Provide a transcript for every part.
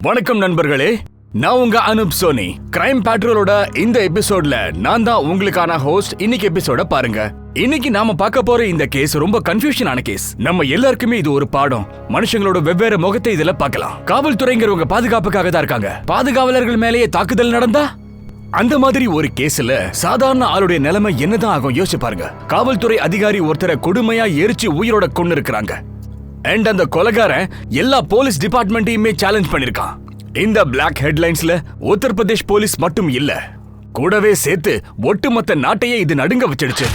வணக்கம் நண்பர்களே, நான் உங்க அனுப் சோனி. கிரைம் பேட்ரோலோட இந்த எபிசோட்ல நான் தான் உங்களுக்கான ஹோஸ்ட். இன்னைக்கு எபிசோட பாருங்க. இன்னைக்கு நாம பார்க்க போற இந்த கேஸ் ரொம்ப கன்ஃபியூஷனான கேஸ். நம்ம எல்லாருக்குமே இது ஒரு பாடம். மனுஷங்களோட வெவ்வேறு முகத்தை இதுல பார்க்கலாம். காவல்துறைங்கிறவங்க பாதுகாப்புக்காக தான் இருக்காங்க. பாதுகாவலர்கள் மேலேயே தாக்குதல் நடந்தா அந்த மாதிரி ஒரு கேஸ்ல சாதாரண ஆளுடைய நிலைமை என்னதான் ஆகும் யோசிச்சு பாருங்க. காவல்துறை அதிகாரி ஒருத்தரை கொடுமையா எரிச்சு உயிரோட கொண்டு இருக்கிறாங்க. அண்ட் அந்த கொலைகாரன் எல்லா போலீஸ் டிபார்ட்மெண்ட்டையுமே சேலஞ்ச் பண்ணிருக்கான். இந்த பிளாக் ஹெட்லைன்ஸ்ல உத்தரப்பிரதேஷ் போலீஸ் மட்டும் இல்ல, கூடவே சேர்த்து ஒட்டுமொத்த நாட்டையே இது நடுங்க வச்சிடுச்சு.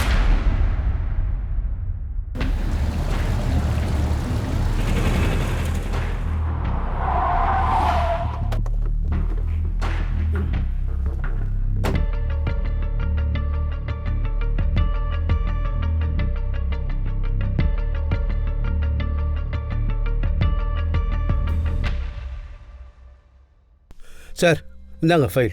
சார், இந்தாங்க ஃபைல்.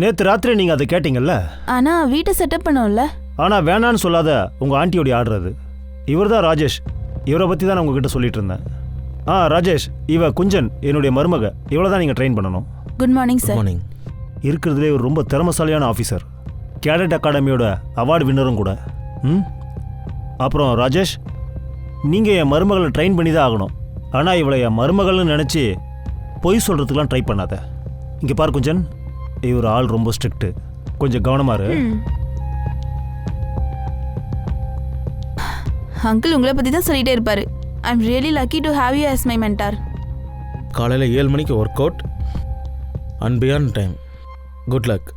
நேற்று ராத்திரி நீங்கள் அதை கேட்டிங்கல்ல? ஆனால் வீட்டை செட்டப் பண்ணோம்ல. ஆனால் வேணான்னு சொல்லாத உங்கள் ஆண்டியோடைய ஆர்டர் அது. இவர் தான் ராஜேஷ். இவரை பற்றி தான் நான் உங்ககிட்ட சொல்லிட்டு இருந்தேன். ராஜேஷ், இவ குஞ்சன் என்னுடைய மருமக. இவ்வளோ தான் நீங்கள் ட்ரெயின் பண்ணணும். Good morning sir. மார்னிங். இருக்கிறதுலே ஒரு ரொம்ப திறமசாலியான ஆஃபீஸர், கேடட் அகாடமியோட அவார்டு வின்னரும் கூட. அப்புறம் ராஜேஷ், நீங்கள் என் மருமகளை ட்ரெயின் பண்ணி தான் ஆகணும். ஆனால் இவளை என் மருமகள்னு நினச்சி பொய் சொல்கிறதுக்கெலாம் ட்ரை பண்ணாத. இங்கே பாரு குஞ்சன், இவர் ஆள் ரொம்ப ஸ்ட்ரிக்ட்டு, கொஞ்சம் கவனமாக இரு. அங்கிள் உங்களை பற்றி தான் சொல்லிட்டே இருப்பாரு. I am really lucky to have you as my mentor. காலையில் 7 மணிக்கு work out and beyond time. Good luck.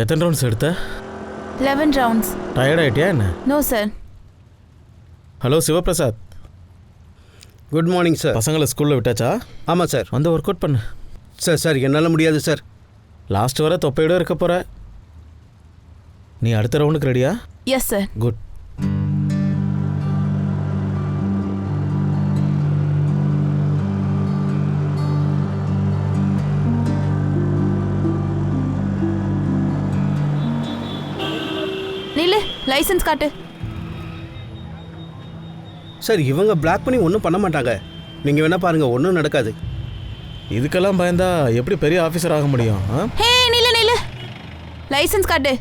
எத்தனை ரவுண்ட்ஸ் எடுத்த? 11 ரவுண்ட்ஸ். டயர்ட் ஆகிட்டியா என்ன? No sir. Hello Sivaprasad. Good morning sir. பசங்களை ஸ்கூலில் விட்டாச்சா? ஆமாம் சார். வந்து ஒர்க் அவுட் பண்ணு. சார் என்னால் முடியாது சார். லாஸ்ட் வர தொப்பையோடு இருக்க போகிற. நீ அடுத்த ரவுண்டுக்கு ரெடியா? Yes sir. குட். நில்லு, லைசன்ஸ் காட்டு. சார், இவங்க பிளாக் பண்ணி ஒன்றும் பண்ண மாட்டாங்க. நீங்கள் வேணா பாருங்கள், ஒன்றும் நடக்காது. இதுக்கெல்லாம் பயந்தா எப்படி பெரிய ஆஃபீஸர் ஆக முடியும்? ஹே, நில்லு, லைசன்ஸ் காட்டு.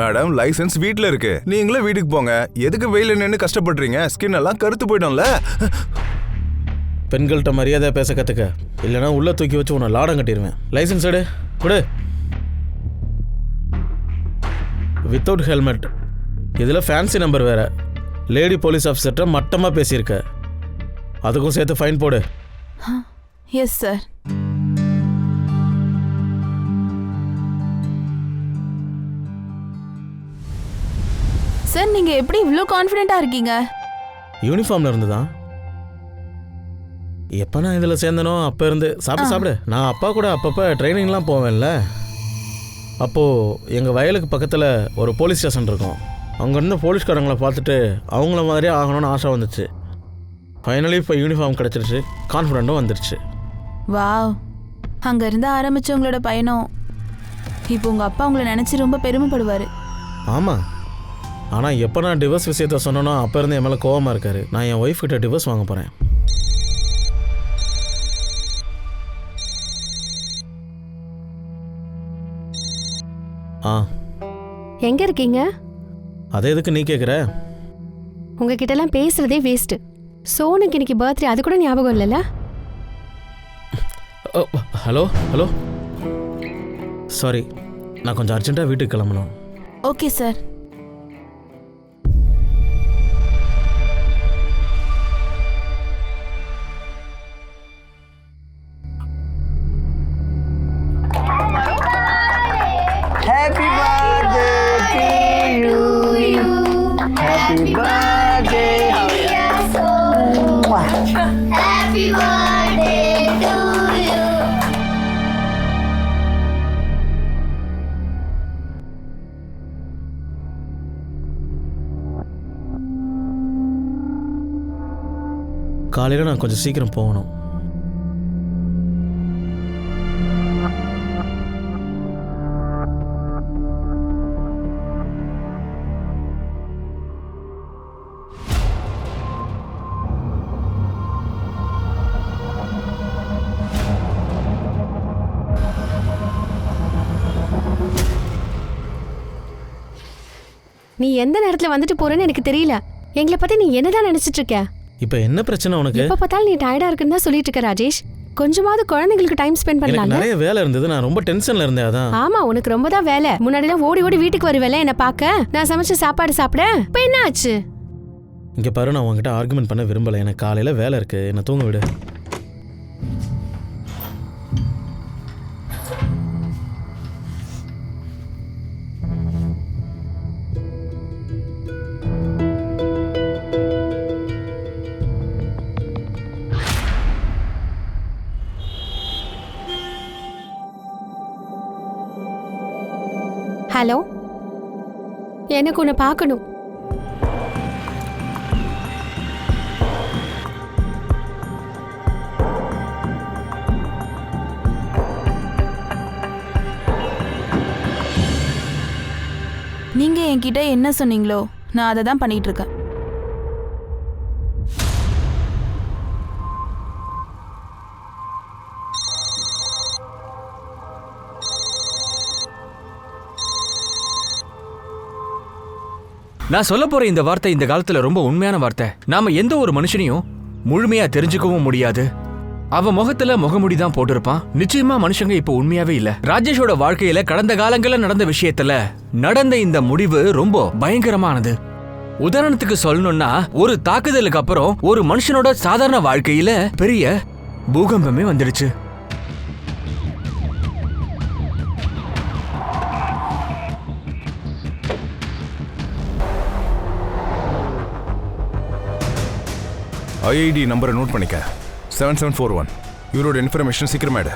மேடம், லைசன்ஸ் வீட்டில் இருக்கு. நீங்களே வீட்டுக்கு போங்க. எதுக்கு வெயில நின்று கஷ்டப்படுறீங்க? ஸ்கின் எல்லாம் கருத்து போயிடும்ல. பெண்கள்கிட்ட மரியாதை பேச கற்றுக்க, இல்லைனா உள்ளே தூக்கி வச்சு உன்னை லாடம் கட்டிடுவேன். லைசன்ஸ் எடு, கொடு. Without helmet. இதில் ஃபேன்சி நம்பர் வேறு. லேடி போலீஸ் ஆஃபீஸர்கிட்ட மட்டமாக பேசியிருக்க, அதுக்கும் சேர்த்து ஃபைன் போடு. Yes sir. சார், நீங்கள் எப்படி இவ்வளோ கான்ஃபிடென்ட்டாக இருக்கீங்க? யூனிஃபார்மில் இருந்து தான். எப்போ நான் இதில் சேர்ந்தனோ அப்போ இருந்து. சாப்பிடு. நான் அப்பா கூட அப்பப்போ ட்ரைனிங்லாம் போவேன்ல. அப்போது எங்கள் வயலுக்கு பக்கத்தில் ஒரு போலீஸ் ஸ்டேஷன் இருக்கும். அங்கே இருந்து போலீஸ்காரங்களை பார்த்துட்டு அவங்கள மாதிரியே ஆகணும்னு ஆசை வந்துச்சு. ஃபைனலி இப்போ யூனிஃபார்ம் கிடச்சிருச்சு, கான்ஃபிடென்ட்டும் வந்துருச்சு. வாவ், அங்கே இருந்து ஆரம்பித்த உங்களோட பயணம் இப்போ உங்கள் அப்பா உங்களை நினச்சி ரொம்ப பெருமைப்படுவார். ஆமாம், ஆனால் எப்போ நான் டிவோர்ஸ் விஷயத்த சொன்னனோ அப்போ இருந்து என் மேலே கோவமாக இருக்காரு. நான் என் ஒய்ஃப் கிட்ட டிவோர்ஸ் வாங்க போகிறேன். எங்க இருக்கீங்க? அதே எதுக்கு நீ கேட்குற? உங்ககிட்டலாம் பேசுறதே வேஸ்ட்டு. சோனுக்கு இன்னைக்கு பர்த்டே, அது கூட ஞாபகம் இல்லைல்ல? ஹலோ சாரி, நான் கொஞ்சம் அர்ஜென்ட்டாக வீட்டுக்கு கிளம்பணும். Okay sir. Happy birthday to you. Happy birthday. Happy birthday to you. காலையில் நான் கொஞ்சம் சீக்கிரம் போகணும். நீ எந்த நேரத்துல வந்துட்டு போறேன்னு எனக்கு தெரியல. எங்களை பத்தி நீ என்னதான் நினைச்சிட்டு இருக்க? இப்போ என்ன பிரச்சனை உனக்கு? எப்ப பார்த்தாலும் நீ டயர்டா இருக்குன்னு தான் சொல்லிட்டு இருக்க ராஜேஷ். கொஞ்சமாவது குழந்தைங்களுக்கு டைம் ஸ்பெண்ட் எனக்கு பண்ணலாம்ல? நிறைய வேலை இருந்தது, நான் ரொம்ப டென்ஷன்ல இருந்தேன். அதான். ஆமா, உனக்கு ரொம்ப தான் வேலை. முன்னாடிலாம் ஓடி ஓடி வீட்டுக்கு வருவேல என்ன பார்க்க, நான் சமைச்ச சாப்பாடு சாப்பிட. இப்ப என்ன ஆச்சு? இங்கே பாரு, நான் உங்ககிட்ட ஆர்குமெண்ட் பண்ண விரும்பலை. எனக்கு காலையில் வேலை இருக்கு, என்னை தூங்க விடு. ஹலோ, எனக்கு உன்னை பார்க்கணும். நீங்க என்கிட்ட என்ன சொன்னீங்களோ நான் அதை தான் பண்ணிட்டு இருக்கேன். நான் சொல்ல போற இந்த வார்த்தை இந்த காலத்துல ரொம்ப உண்மையான வார்த்தை. நாம எந்த ஒரு மனுஷனையும் முழுமையா தெரிஞ்சுக்கவும் முடியாது. அவன் முகத்துல முகமுடி தான் போட்டிருப்பான். நிச்சயமா மனுஷங்க இப்போ உண்மையாவே இல்ல. ராஜேஷோட வாழ்க்கையில கடந்த காலங்கள்ல நடந்த விஷயத்துல நடந்த இந்த முடிவு ரொம்ப பயங்கரமானது. உதாரணத்துக்கு சொல்லணும்னா, ஒரு தாக்குதலுக்கு அப்புறம் ஒரு மனுஷனோட சாதாரண வாழ்க்கையில பெரிய பூகம்பமே வந்துடுச்சு. ஐஐடி நம்பரை நோட் பண்ணிக்க. 7741. இவரோட இன்ஃபர்மேஷன் சீக்கிரமாயிடு.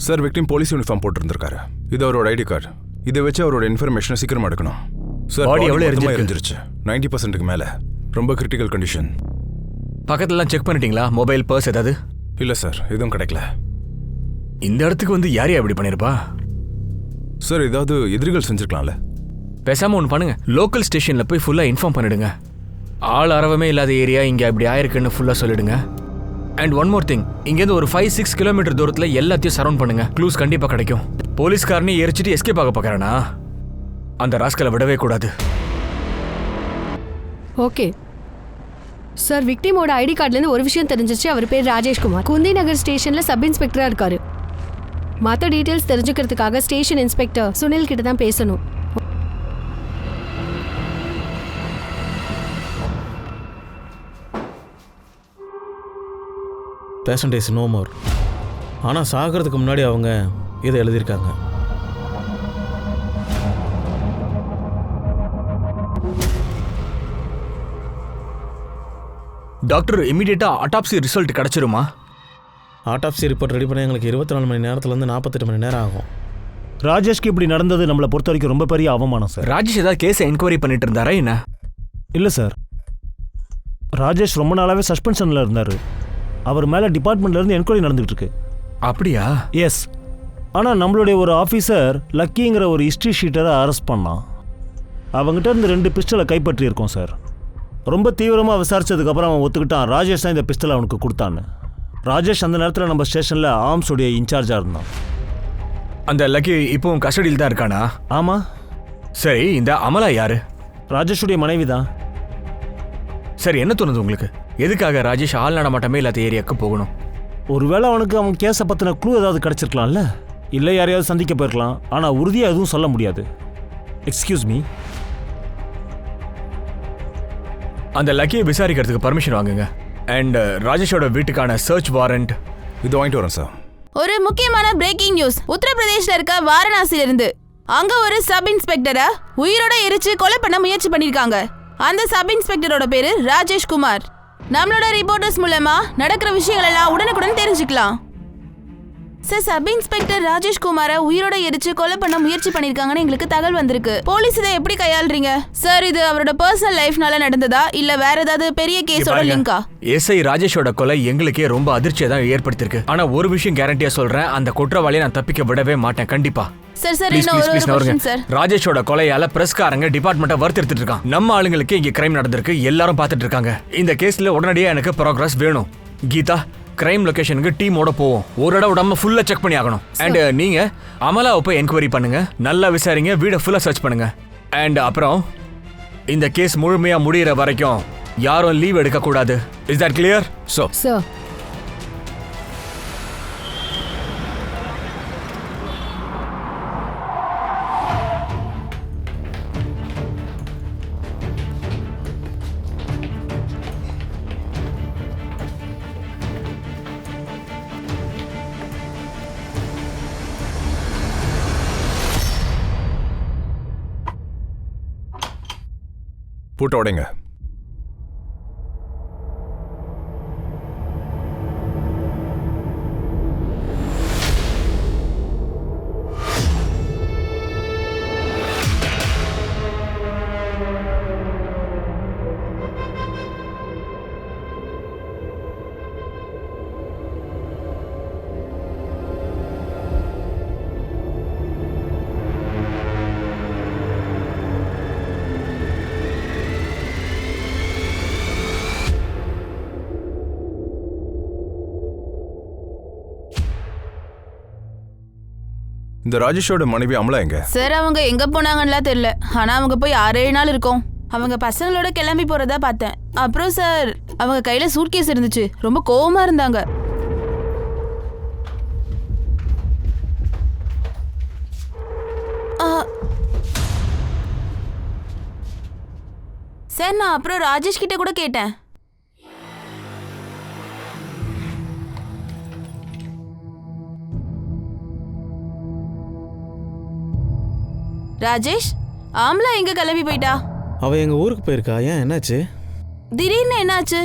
சார், விக்டிம் போலீஸ் யூனிஃபார்ம் போட்டிருந்திருக்காரு. இது அவரோட ஐடி கார்டு. இதை வச்சு அவரோட இன்ஃபர்மேஷனை சீக்கிரமா எடுக்கணும். சார், பாடி எவ்வளவு எரிஞ்சிருச்சு? 90%க்கு மேல. ரொம்ப கிரிட்டிக்கல் கண்டிஷன். பக்கத்துலாம் செக் பண்ணிட்டீங்களா? மொபைல், பர்ஸ் ஏதாவது? இல்ல சார், எதுவும் கிடைக்கல. இந்த இடத்துக்கு வந்து யாரையா இப்படி பண்ணிருப்பா? சார், ஏதாவது எதிரிகள் செஞ்சிருக்கலாம்ல. பேசாம ஒன்று பண்ணுங்க, லோக்கல் ஸ்டேஷன்ல போய் ஃபுல்லா இன்ஃபார்ம் பண்ணிடுங்க. ஆள் அறவமே இல்லாத ஏரியா, இங்க அப்படி ஆயிருக்குன்னு ஃபுல்லா சொல்லிடுங்க. அண்ட் ஒன் மோர் திங், இங்கேருந்து ஒரு 5-6 கிலோமீட்டர் தூரத்துல எல்லாத்தையும் சரௌண்ட் பண்ணுங்க. க்ளூஸ் கண்டிப்பா கிடைக்கும். போலீஸ்காரனே எரிச்சிட்டு எஸ்கேப் ஆக பார்க்கறானா? அந்த ராஸ்கலை விடவே கூடாது. ஓகே சார், விக்டிமோட ஐடி கார்டுலேருந்து ஒரு விஷயம் தெரிஞ்சிச்சு. அவர் பேர் ராஜேஷ்குமார். குந்தி நகர் ஸ்டேஷன்ல சப் இன்ஸ்பெக்டரா இருக்காரு. மற்ற டீட்டெயில்ஸ் தெரிஞ்சுக்கிறதுக்காக ஸ்டேஷன் இன்ஸ்பெக்டர் சுனில் கிட்ட தான் பேசணும். Patient is no more. ஆனால் சாகிறதுக்கு முன்னாடி அவங்க இதை எழுதியிருக்காங்க. டாக்டர், இமீடியட்டா ஆட்டாப்சி ரிசல்ட் கிடைச்சிருமா? ஆட்டாப்சி ரிப்போர்ட் ரெடி பண்ண எங்களுக்கு 24 மணி நேரத்துலேருந்து 48 மணி நேரம் ஆகும். ராஜேஷ்க்கு இப்படி நடந்தது நம்மளை பொறுத்த வரைக்கும் ரொம்ப பெரிய அவமானம் சார். ராஜேஷ் ஏதாவது கேஸை என்கொயரி பண்ணிட்டு இருந்தாரா என்ன? இல்லை சார், ராஜேஷ் ரொம்ப நாளாகவே சஸ்பென்ஷனில் இருந்தார். அவர் மேலே டிபார்ட்மெண்ட்லேருந்து என்கொயரி நடந்துகிட்டு இருக்கு. அப்படியா? எஸ். ஆனால் நம்மளுடைய ஒரு ஆஃபீஸர் லக்கிங்கிற ஒரு ஹிஸ்ட்ரி ஷீட்டரை அரெஸ்ட் பண்ணான். அவங்ககிட்ட இருந்து 2 பிஸ்டலை கைப்பற்றியிருக்கோம் சார். ரொம்ப தீவிரமாக விசாரித்ததுக்கப்புறம் அவன் ஒத்துக்கிட்டான் ராஜேஷ் தான் இந்த பிஸ்டலை அவனுக்கு கொடுத்தான்னு. ராஜேஷ் அந்த நேரத்தில் நம்ம ஸ்டேஷனில் ஆர்ம்ஸுடைய இன்சார்ஜாக இருந்தான். அந்த லக்கி இப்போவும் கஸ்டடியில் தான் இருக்கானா? ஆமாம். சரி, இந்த அமலா யாரு? ராஜேஷுடைய மனைவி தான். சரி, என்ன தோணுது உங்களுக்கு? எதுக்காக ராஜேஷ் ஆள் நடமாட்டமே இல்லாத ஏரியாவுக்கு போகணும்? ஒருவேளை அவன் கேஸை பற்றின க்ளூ ஏதாவது கிடச்சிருக்கலாம்ல, இல்லை யாரையாவது சந்திக்க போயிருக்கலாம். ஆனால் உறுதியாக எதுவும் சொல்ல முடியாது. எக்ஸ்கியூஸ் மீ, அந்த லக்கியை விசாரிக்கிறதுக்கு பர்மிஷன் வாங்குங்க. அண்ட் ராஜேஷோட வீட்டுக்கான சர்ச் வாரண்ட் இது வாங்கிட்டு வரேன் சார். ஒரு முக்கியமான பிரேக்கிங் நியூஸ். உத்தரப்பிரதேஷ்ல இருக்க வாரணாசில இருந்து அங்க ஒரு சப் இன்ஸ்பெக்டரை உயிரோட எரிச்சு கொலை பண்ண முயற்சி பண்ணிருக்காங்க. அந்த சப் இன்ஸ்பெக்டரோட பேரு ராஜேஷ் குமார். நம்மளோட ரிப்போர்ட்டர்ஸ் மூலமா நடக்கிற விஷயங்கள் எல்லாம் உடனுக்குடன் தெரிஞ்சுக்கலாம். சார், சப் இன்ஸ்பெக்டர் ராஜேஷ்குமாரை உயிரோட எரிச்சு கொலை பண்ண முயற்சி பண்ணிருக்காங்கன்னு எங்களுக்கு தகவல் வந்திருக்கு. போலீஸ் இதை எப்படி கையாளுறீங்க சார்? இது அவரோட பர்சனல் லைஃப்னால நடந்ததா இல்ல வேற ஏதாவது பெரிய கேஸோட லிங்கா? எஸ்ஐ ராஜேஷோட கொலை எங்களுக்கே ரொம்ப அதிர்ச்சியை தான் ஏற்படுத்திருக்கு. ஆனா ஒரு விஷயம் கேரண்டியா சொல்றேன், அந்த குற்றவாளியை நான் தப்பிக்க விடவே மாட்டேன் கண்டிப்பா. சார் சார் Please, இன்னும் please, ஒரு please, நவருங்க. question sir. ராஜேஷோட கொலையால பிரஸ்காரங்க டிபார்ட்மெண்ட்டை வறுத்தெடுத்துட்டு இருக்கான். நம்ம ஆளுங்களுக்கு இங்க கிரைம் நடந்திருக்கு, எல்லாரும் பார்த்துட்டு இருக்காங்க. இந்த கேஸ்ல உடனடியா எனக்கு ப்ராக்ரஸ் வேணும். கீதா, கிரைம் லொகேஷனுக்கு டீமோட போவோம். ஒரு இடம் விடாம ஃபுல்லா செக் பண்ணி ஆகணும். அண்ட் நீங்க அமலாவை போய் என்கொயரி பண்ணுங்க, நல்லா விசாரிங்க, வீடை ஃபுல்லா சர்ச் பண்ணுங்க. அண்ட் அப்புறம் இந்த கேஸ் முழுமையா முடியிற வரைக்கும் யாரும் லீவ் எடுக்க கூடாது. Is that clear? So sir பூட்ட உடைங்க. இந்த ராஜேஷோட மனைவி அமலா எங்க? சார், அவங்க எங்க போனாங்கன்னுலாம் தெரியல. ஆனா அவங்க போய் 6-7 நாள் இருக்கும். அவங்க பசங்களோட கிளம்பி போறதா பார்த்தேன். அப்புறம் சார், அவங்க கையில சூட்கேஸ் இருந்துச்சு. ரொம்ப கோவமா இருந்தாங்க. சார், நான் அப்புறம் ராஜேஷ் கிட்ட கூட கேட்டேன். ராஜேஷ், ஆம்லா எங்க கிளம்பி போயிட்டா? அவள் எங்கள் ஊருக்கு போயிருக்கா. ஏன், என்னாச்சு? திடீர்னு என்னாச்சு?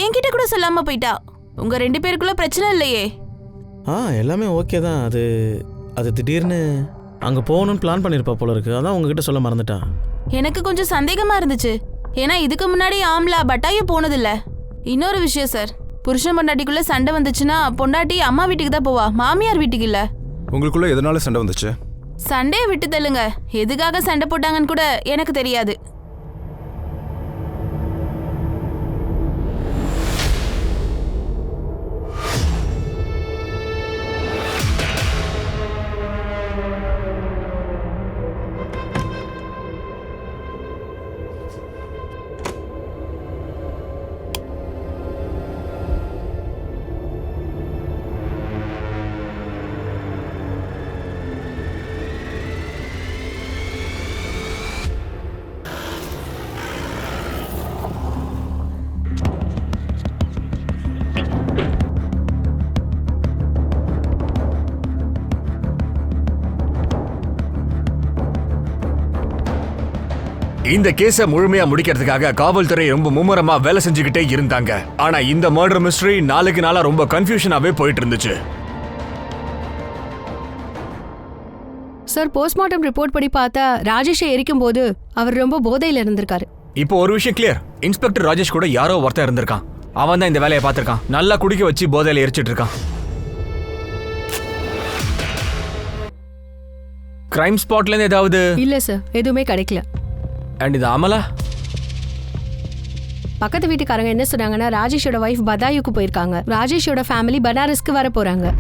என்கிட்ட கூட சொல்லாம போயிட்டா. உங்க 2 பேருக்குள்ள பிரச்சனை இல்லையே? எல்லாமே ஓகே தான். அது திடீர்னு அங்கே போகணும்னு பிளான் பண்ணியிருப்பா போல இருக்கு. அதான் உங்ககிட்ட சொல்ல மறந்துட்டா. எனக்கு கொஞ்சம் சந்தேகமா இருந்துச்சு. ஏன்னா இதுக்கு முன்னாடி ஆம்லா பட்டாயம் போனதில்ல. இன்னொரு விஷயம் சார், புருஷன் பொண்டாட்டிக்குள்ள சண்டை வந்துச்சுன்னா பொண்டாட்டி அம்மா வீட்டுக்கு தான் போவா, மாமியார் வீட்டுக்கு இல்ல. உங்களுக்குள்ள எதனால சண்டை வந்துச்சு? சண்டையை விட்டு தள்ளுங்க. எதுக்காக சண்டை போட்டாங்கன்னு கூட எனக்கு தெரியாது. இந்த கேஸை முழுமையா முடிக்கிறதுக்காக காவல்துறை ரொம்ப மும்முரமா வேலை செஞ்சுக்கிட்டே இருந்தாங்க. ஆனா இந்த மர்டர் மிஸ்டரி நாளுக்கு நாளா ரொம்ப கன்ஃபியூஷனாவே போயிட்டு இருந்துச்சு. சார், போஸ்ட்மார்ட்டம் ரிப்போர்ட் படி பார்த்தா ராஜேஷை எரிக்கும் போது அவர் ரொம்ப போதையில இருந்திருக்காரு. இப்போ ஒரு விஷயம் கிளியர். இன்ஸ்பெக்டர் ராஜேஷ் கூட யாரோ ஒருத்தன் இருந்திருக்கான். அவன் தான் இந்த வேலையை பார்த்திருக்கான். நல்லா குடிக்க வச்சு போதையில எரிச்சிட்டு இருக்கான். கிரைம் ஸ்பாட்ல இருந்து ஏதாவது? இல்ல சார், எதுவுமே கிடைக்கல. அண்ட் இது அமலா? பக்கத்து வீட்டுக்காரங்க என்ன சொன்னாங்கன்னா ராஜேஷோட வைஃப் பதாயுக்கு போயிருக்காங்க. ராஜேஷோட ஃபேமிலி பனாரஸ்க்கு வர போறாங்க.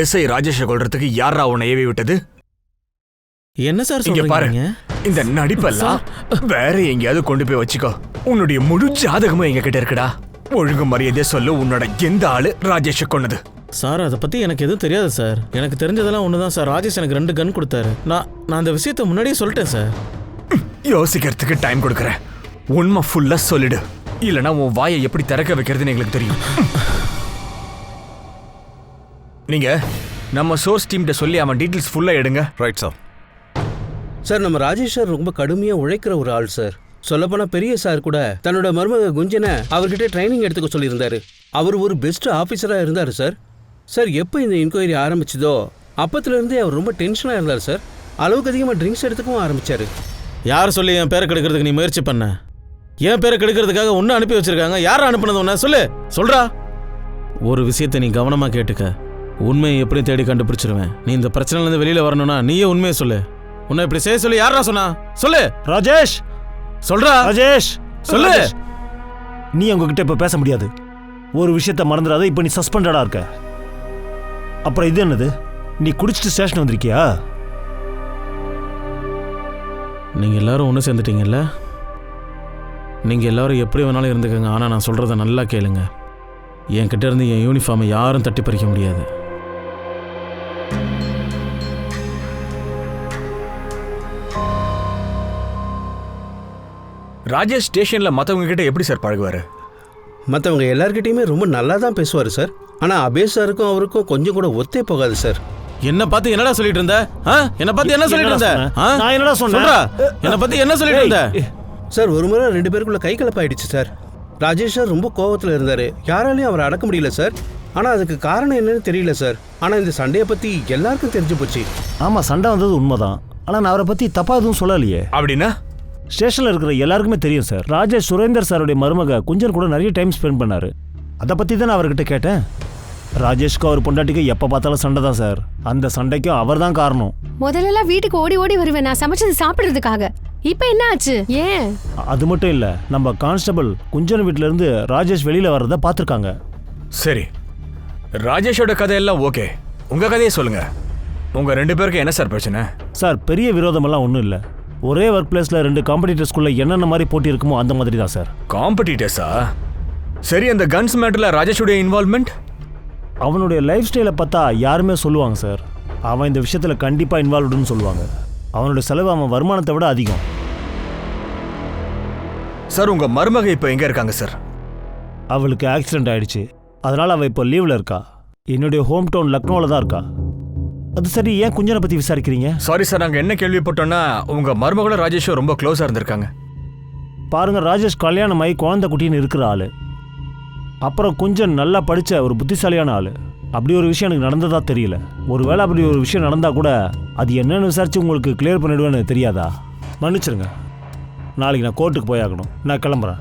எஸ்ஐ ராஜேஷை கொல்றதுக்கு யாரா உன்னை ஏவி விட்டது? என்ன சார் இங்க பாரு, சொல்றீங்க? இந்த நடிப்பெல்லாம் வேற எங்கேயாவது கொண்டு போய் வச்சுக்கோ. உன்னுடைய முழு ஜாதகமும் எங்க கிட்ட இருக்குடா. ஒழுங்கு மரியாதையா சொல்லு, உன்னோட எந்த ஆளு ராஜேஷை கொன்னது? சார், அதை பற்றி எனக்கு எதுவும் தெரியாது சார். எனக்கு தெரிஞ்சதெல்லாம் ஒன்று தான் சார். ராஜேஷ் எனக்கு 2 கன் கொடுத்தாரு. நான் அந்த விஷயத்தை முன்னாடியே சொல்லிட்டேன் சார். யோசிக்கிறதுக்கு டைம் கொடுக்குறேன். உண்மை ஃபுல்லா சொல்லிடு, இல்லனா உன் வாயை எப்படி திறக்க வைக்கிறதுன்னு எங்களுக்கு தெரியும். நீங்க நம்ம சோர்ஸ் டீம்கிட்ட சொல்லி அவன் டீட்டெயில்ஸ் ஃபுல்லா எடுங்க. Right sir. சார் நம்ம ராஜேஷ் சார் ரொம்ப கடுமையாக உழைக்கிற ஒரு ஆள் சார். சொல்லப்போனால் பெரிய சார் கூட தன்னோட மருமக குஞ்சனை அவர்கிட்ட ட்ரைனிங் எடுத்துக்க சொல்லியிருந்தாரு. அவர் ஒரு பெஸ்ட் ஆஃபீஸராக இருந்தார் சார். சார் எப்போ இந்த என்கொயரி ஆரம்பிச்சதோ அப்பத்துலேருந்தே அவர் ரொம்ப டென்ஷனாக இருந்தார் சார். அளவுக்கு அதிகமாக ட்ரிங்க்ஸ் எடுத்துக்கவும் ஆரம்பித்தார். யார் சொல்லி என் பேரை கெடுக்கிறதுக்கு நீ முயற்சி பண்ண? என் பேரை கெடுக்கிறதுக்காக ஒன்று அனுப்பி வச்சிருக்காங்க. யாரை அனுப்புனது ஒன்று சொல்றா. ஒரு விஷயத்தை நீ கவனமாக கேட்டுக்க. உண்மையை எப்படி தேடி கண்டுபிடிச்சிருவேன். நீ இந்த பிரச்சனைலேருந்து வெளியில் வரணும்னா நீயே உண்மையை சொல்லு. உன்னை இப்படி செய்ய சொல்லி யாரா சொன்னா? சொல்லு ராஜேஷ். சொல்றா. ராஜேஷ் சொல்லு. நீ உங்ககிட்ட இப்ப பேச முடியாது. ஒரு விஷயத்த மறந்துடாத. இப்ப நீ சஸ்பெண்டடா இருக்க. அப்புறம் இது என்னது? நீ குடிச்சிட்டு ஸ்டேஷன் வந்திருக்கியா? நீங்க எல்லாரும் ஒன்று சேர்ந்துட்டீங்கல்ல? நீங்க எல்லாரும் எப்படி வேணாலும் இருந்துக்கங்க. ஆனா நான் சொல்றத நல்லா கேளுங்க. என்கிட்ட இருந்து என் யூனிஃபார்மை யாரும் தட்டி பறிக்க முடியாது. ராஜேஷ் ஸ்டேஷன்ல மத்தவங்க கிட்ட எப்படி சார் பழகுவாரு? மற்றவங்க எல்லார்கிட்டையுமே ரொம்ப நல்லா தான் பேசுவார் சார். ஆனால் அபேஷ் சாருக்கும் அவருக்கும் கொஞ்சம் கூட ஒத்தே போகாது சார். என்ன பார்த்து என்னடா சொல்லிட்டு இருந்த? என்ன பார்த்து என்ன சொல்லிட்டு இருந்த? நான் என்னடா சொன்னேன்? சொல்றா. என்ன பார்த்து என்ன சொல்லிட்டு இருந்த? சார் ஒரு முறை 2 பேருக்குள்ள கை கலப்பாயிடுச்சு சார். ராஜேஷ் சார் ரொம்ப கோவத்தில் இருந்தார். யாராலையும் அவரை அடக்க முடியல சார். ஆனால் அதுக்கு காரணம் என்னன்னு தெரியல சார். ஆனால் இந்த சண்டையை பற்றி எல்லாருக்கும் தெரிஞ்சு போச்சு. ஆமா, சண்டை வந்தது உண்மைதான். ஆனா நான் அவரை பத்தி தப்பா எதுவும் சொல்லலையே. அப்படின்னா ஸ்டேஷன்ல இருக்கிற எல்லாருக்குமே தெரியும் சார். ராஜேஷ் சுரேந்தர் சாருடைய மருமக குஞ்சன் கூட நிறைய டைம் ஸ்பெண்ட் பண்ணாரு. அதை பத்தி தான் நான் அவர்கிட்ட கேட்டேன். ராஜேஷ்க்கு அவர் பொண்டாட்டிக்கு எப்ப பார்த்தாலும் சண்டை தான் சார். அந்த சண்டைக்கும் அவர் தான் காரணம். முதல்ல வீட்டுக்கு ஓடி ஓடி வருவேன் நான் சமைச்சது சாப்பிடுறதுக்காக. இப்ப என்ன ஆச்சு? ஏன்? அது மட்டும் இல்ல, நம்ம கான்ஸ்டபிள் குஞ்சன் வீட்ல இருந்து ராஜேஷ் வெளியில வர்றத பாத்திருக்காங்க. சரி, ராஜேஷோட கதையெல்லாம் ஓகே. உங்க கதையை சொல்லுங்க. உங்க 2 பேருக்கு என்ன சார் பிரச்சனை? சார் பெரிய விரோதமெல்லாம் ஒன்றும் இல்லை. ஒரே ஒர்க் பிளேஸ்ல 2 காம்படிட்டர்ஸ்குள்ள என்னென்ன மாதிரி போட்டி இருக்குமோ அந்த மாதிரி தான் சார். காம்படிட்டர்ஸா? சரி, அந்த கன்ஸ் மேட்டர்ல ராஜேஷோட இன்வால்வ்மெண்ட்? அவனுடைய லைஃப் ஸ்டைலை பார்த்தா யாருமே சொல்லுவாங்க சார், அவன் இந்த விஷயத்துல கண்டிப்பா இன்வால்வ்டுன்னு சொல்லுவாங்க. அவனோட செலவு அவன் வருமானத்தை விட அதிகம். சார் உங்க மருமக இப்ப எங்க இருக்காங்க சார்? அவளுக்கு ஆக்சிடென்ட் ஆயிடுச்சு. அதனால அவள் இப்போ லீவ்ல இருக்கா. என்னுடைய ஹோம் டவுன் லக்னோவில் தான் இருக்கா. அது சரி, ஏன் குஞ்சனை பத்தி விசாரிக்கிறீங்க? சாரி சார், நாங்க என்ன கேள்விப்பட்டோம்னா உங்க மருமகள ராஜேஷும் ரொம்ப க்ளோஸா இருந்திருக்காங்க. பாருங்க, ராஜேஷ் கல்யாணமாயி குழந்தை குட்டின்னு இருக்கிற ஆளு. அப்புறம் குஞ்சன் நல்லா படிச்ச ஒரு புத்திசாலியான ஆளு. அப்படி ஒரு விஷயம் எனக்கு நடந்ததா தெரியல. ஒருவேளை அப்படி ஒரு விஷயம் நடந்தா கூட அது என்னன்னு விசாரிச்சு உங்களுக்கு கிளியர் பண்ணிடுவேன்னு தெரியாதா? மன்னிச்சிருங்க, நாளைக்கு நான் கோர்ட்டுக்கு போயாகணும். நான் கிளம்புறேன்.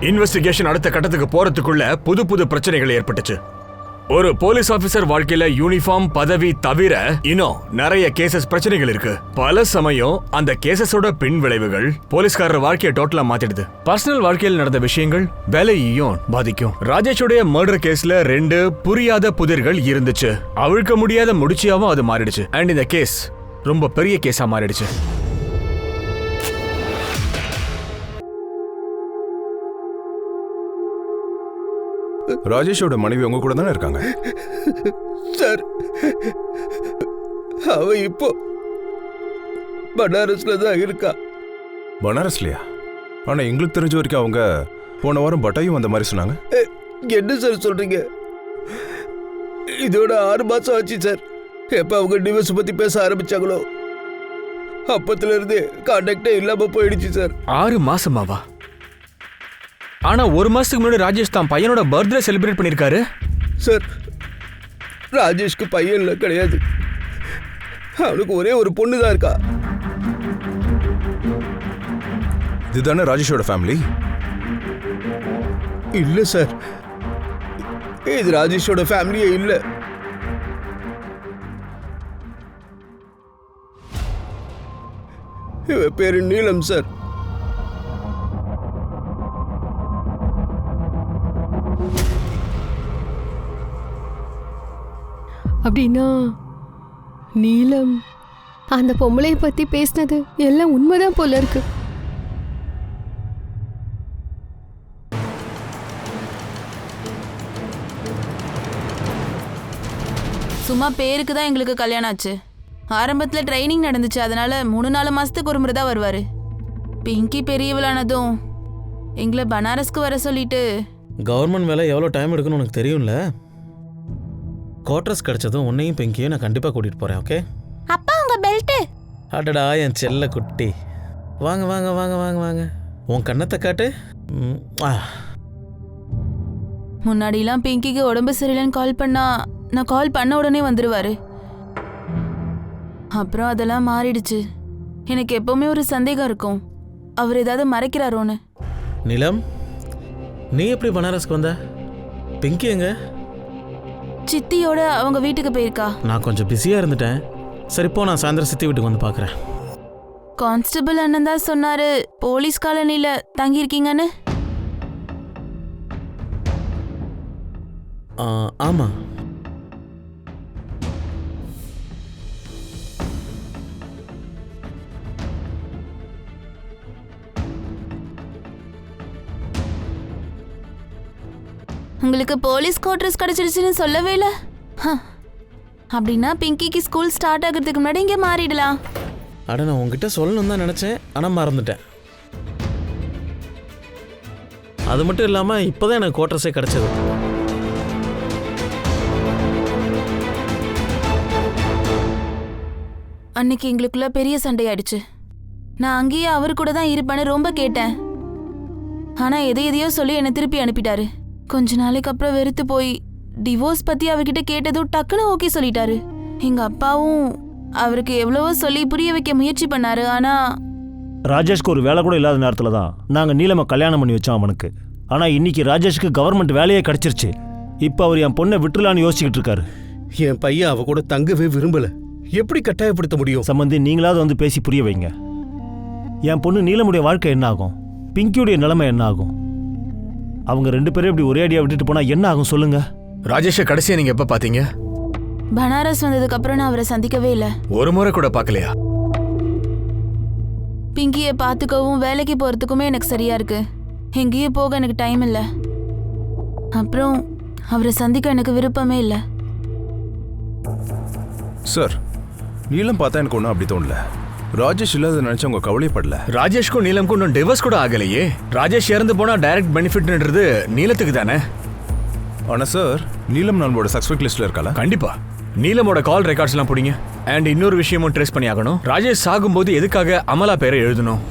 இன்வெஸ்டிகேஷன் அடுத்த கட்டத்துக்கு போறதுக்குள்ள புது புது பிரச்சனைகள் ஏற்பட்டுச்சு. ஒரு போலீஸ் ஆபீசர் வாழ்க்கையில யூனிஃபார்ம் பதவி தவிர இன்னும் நிறைய கேசஸ் பிரச்சனைகள் இருக்கு. பல சமயம் அந்த கேசஸோட பின் விளைவுகள் போலீஸ்காரர் வாழ்க்கையை டோட்டலா மாத்திடுது. பர்சனல் வாழ்க்கையில் நடந்த விஷயங்கள் வேலையையும் பாதிக்கும். ராஜேஷோடைய மர்டர் கேஸ்ல 2 புரியாத புதிர்கள் இருந்துச்சு. அவிழ்க்க முடியாத முடிச்சியாவும் அது மாறிடுச்சு. அண்ட் இந்த கேஸ் ரொம்ப பெரிய கேஸா மாறிடுச்சு. ராஜேஷோட மனைவி உங்க கூட தானே இருக்காங்க? சார் அவ இப்போ பனாரஸ்ல தான் இருக்கா. பனாரஸ்லையா? ஆனா எங்களுக்கு தெரிஞ்ச வரைக்கும் அவங்க போன வாரம் பட்டாயும் வந்த மாதிரி சொன்னாங்க. என்ன சார் சொல்றீங்க? இதோட 6 மாசம் ஆச்சு சார். எப்ப அவங்க டிவோர்ஸ் பத்தி பேச ஆரம்பிச்சாங்களோ அப்பத்துல இருந்து கான்டாக்டே இல்லாம போயிடுச்சு சார். 6 மாசமாவா? ஆனா 1 மாசத்துக்கு முன்னாடி ராஜேஷ் தான் பையனோட பர்த்டே செலிப்ரேட் பண்ணிருக்காரு. சார் ராஜேஷ்க்கு பையன் இல்லை, கிடையாது. அவனுக்கு ஒரே ஒரு பொண்ணு தான் இருக்கா. இதுதானே ராஜேஷோட ஃபேமிலி? இல்ல சார், இது ராஜேஷோட ஃபேமிலியே இல்ல. இவ பேரு நீலம் சார். அப்படின்னா நீலம் அந்த பொம்பளைய பத்தி பேசினது எல்லாம் உண்மைதான் போல இருக்கு. சும்மா பேருக்கு தான் எங்களுக்கு கல்யாணம் ஆச்சு. ஆரம்பத்தில் ட்ரைனிங் நடந்துச்சு, அதனால 3-4 மாசத்துக்கு ஒரு முறை தான் வருவாரு. பிங்கி பெரியவளானதும் எங்களை பனாரஸ்க்கு வர சொல்லிட்டு. கவர்மெண்ட் வேலை எவ்வளோ டைம் எடுக்குன்னு உனக்கு தெரியும்ல. குவார்டர்ஸ் கிடைச்சதும் உன்னையும் பிங்கியும் நான் கண்டிப்பாக கூட்டிகிட்டு போகிறேன். ஓகே? அப்பா உங்க பெல்ட். அடடா என் செல்ல குட்டி, வாங்க வாங்க வாங்க வாங்க வாங்க, உன் கண்ணத்தை காட்டு. முன்னாடிலாம் பிங்கிக்கு உடம்பு சரியில்லைன்னு கால் பண்ணா நான் கால் பண்ண உடனே வந்துடுவாரு. அப்புறம் அதெல்லாம் மாறிடுச்சு. எனக்கு எப்பவுமே ஒரு சந்தேகம் இருக்கும், அவர் ஏதாவது மறைக்கிறாரோன்னு. நிலம், நீ எப்படி பனாரஸ்க்கு வந்த? பிங்கி எங்க? சித்தியோட அவங்க வீட்டுக்கு போயிருக்கா. நான் கொஞ்சம் பிஸியாக இருந்துட்டேன். சரிப்போ நான் சாயந்தரம் சித்தி வீட்டுக்கு வந்து பார்க்குறேன். கான்ஸ்டபிள் அண்ணன் தான் சொன்னாரு போலீஸ் காலனில தங்கியிருக்கீங்கன்னு. ஆமாம். உங்களுக்கு போலீஸ் குவார்டர்ஸ் கிடைச்சிருச்சுன்னு சொல்லவே இல்லை. அப்படின்னா பிங்கிக்கு ஸ்கூல் ஸ்டார்ட் ஆகிறதுக்கு முன்னாடி இங்கே மாறிடலாம். அட நான் உங்ககிட்ட சொல்லணும்னு தான் நினச்சேன், ஆனால் மறந்துட்டேன். அது மட்டும் இல்லாமல் இப்போ தான் எனக்கு குவார்டர்ஸே கிடச்சது. அன்னைக்கு எங்களுக்குள்ள பெரிய சண்டையாயிடுச்சு. நான் அங்கேயே அவரு கூட தான் இருப்பேன்னு ரொம்ப கேட்டேன். ஆனால் எதையோ சொல்லி என்னை திருப்பி அனுப்பிட்டாரு. கொஞ்ச நாளைக்கு அப்புறம் வெறுத்து போய் டிவோர்ஸ் பற்றி அவர்கிட்ட கேட்டதும் டக்குன்னு ஓகே சொல்லிட்டாரு. எங்கள் அப்பாவும் அவருக்கு எவ்வளவோ சொல்லி புரிய வைக்க முயற்சி பண்ணாரு. ஆனால் ராஜேஷ்க்கு ஒரு வேலை கூட இல்லாத நேரத்தில் தான் நாங்கள் நீலமை கல்யாணம் பண்ணி வச்சோம் அவனுக்கு. ஆனால் இன்னைக்கு ராஜேஷ்க்கு கவர்மெண்ட் வேலையே கிடைச்சிருச்சு. இப்போ அவர் என் பொண்ணை விட்டுலான்னு யோசிச்சுக்கிட்டு இருக்காரு. என் பையன் அவ கூட தங்கவே விரும்பல, எப்படி கட்டாயப்படுத்த முடியும்? சம்பந்தி, நீங்களாவது வந்து பேசி புரிய வைங்க. என் பொண்ணு நீலமுடைய வாழ்க்கை என்ன ஆகும்? பிங்கியுடைய நிலைமை என்ன ஆகும்? அவங்க 2 பேரும் இப்படி ஒரே அடியாக விட்டுட்டு போனால் என்ன ஆகும் சொல்லுங்க. ராஜேஷை கடைசியா நீங்க எப்ப பாத்தீங்க? பனாரஸ் வந்ததுக்கு அப்புறம் நான் அவரை சந்திக்கவே இல்லை. ஒரு முறை கூட பார்க்கலையா? பிங்கியை பார்த்துக்கவும் வேலைக்கு போகிறதுக்குமே எனக்கு சரியா இருக்கு. எங்கேயும் போக எனக்கு டைம் இல்லை. அப்புறம் அவரை சந்திக்க எனக்கு விருப்பமே இல்லை. சார், நீலம் பார்த்தா எனக்கு ஒன்றும் அப்படி தோணல. ராஜேஷ் இல்லாத நினைச்சு அவங்க கவலைப்படல. ராஜேஷ்க்கும் நீலம்க்கும் இன்னும் டிவோர்ஸ் கூட ஆகலையே. ராஜேஷ் இறந்து போனா டைரக்ட் பெனிஃபிட்ன்றது நீலத்துக்கு தானே. ஆனா சார், நீலம் நம்மளோட சஸ்பெக்ட் லிஸ்ட்ல இருக்கால? கண்டிப்பா. நீலமோட கால் ரெக்கார்ட்ஸ் எல்லாம் பிடிங்க. அண்ட் இன்னொரு விஷயமும் ட்ரேஸ் பண்ணி ஆகணும். ராஜேஷ் சாகும்போது எதுக்காக அமலா பேரை எழுதணும்?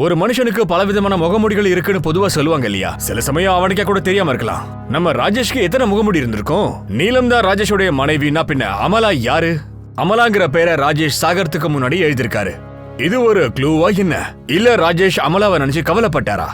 ஒரு மனுஷனுக்கு பலவிதமான முகமூடிகள் இருக்குன்னு பொதுவா சொல்லுவாங்க இல்லையா? சில சமயம் அவனுக்கே கூட தெரியாம இருக்கலாம். நம்ம ராஜேஷ்க்கு எத்தனை முகமூடி இருந்திருக்கும்? நீலம் தான் ராஜேஷோடைய மனைவினா பின்ன அமலா யாரு? அமலாங்கிற பேரை ராஜேஷ் சாகறதுக்கு முன்னாடி எழுதிருக்காரு. இது ஒரு க்ளூவா என்ன? இல்ல ராஜேஷ் அமலாவை நினைச்சு கவலைப்பட்டாரா?